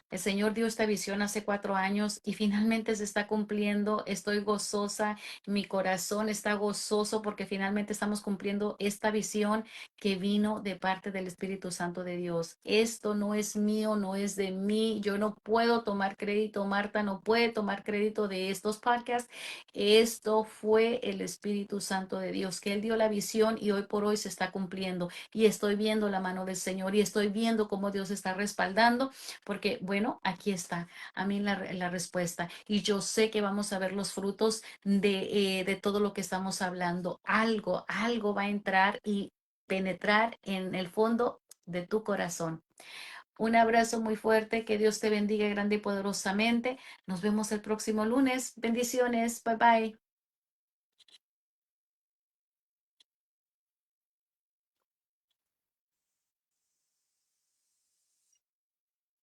El Señor dio esta visión hace 4 años y finalmente se está cumpliendo. Estoy gozosa, mi corazón está gozoso porque finalmente estamos cumpliendo esta visión que vino de parte del Espíritu Santo de Dios. Esto no es mío, no es de mí. Yo no puedo tomar crédito. Marta no puede tomar crédito de estos podcasts. Esto fue el Espíritu Santo de Dios, que Él dio la visión y hoy por hoy se está cumpliendo. Y estoy viendo la mano del Señor y estoy viendo cómo Dios está respaldando porque, bueno, aquí está a mí la respuesta. Y yo sé que vamos a ver los frutos de todo lo que estamos hablando. Algo va a entrar y penetrar en el fondo de tu corazón. Un abrazo muy fuerte, que Dios te bendiga grande y poderosamente. Nos vemos el próximo lunes. Bendiciones, bye bye.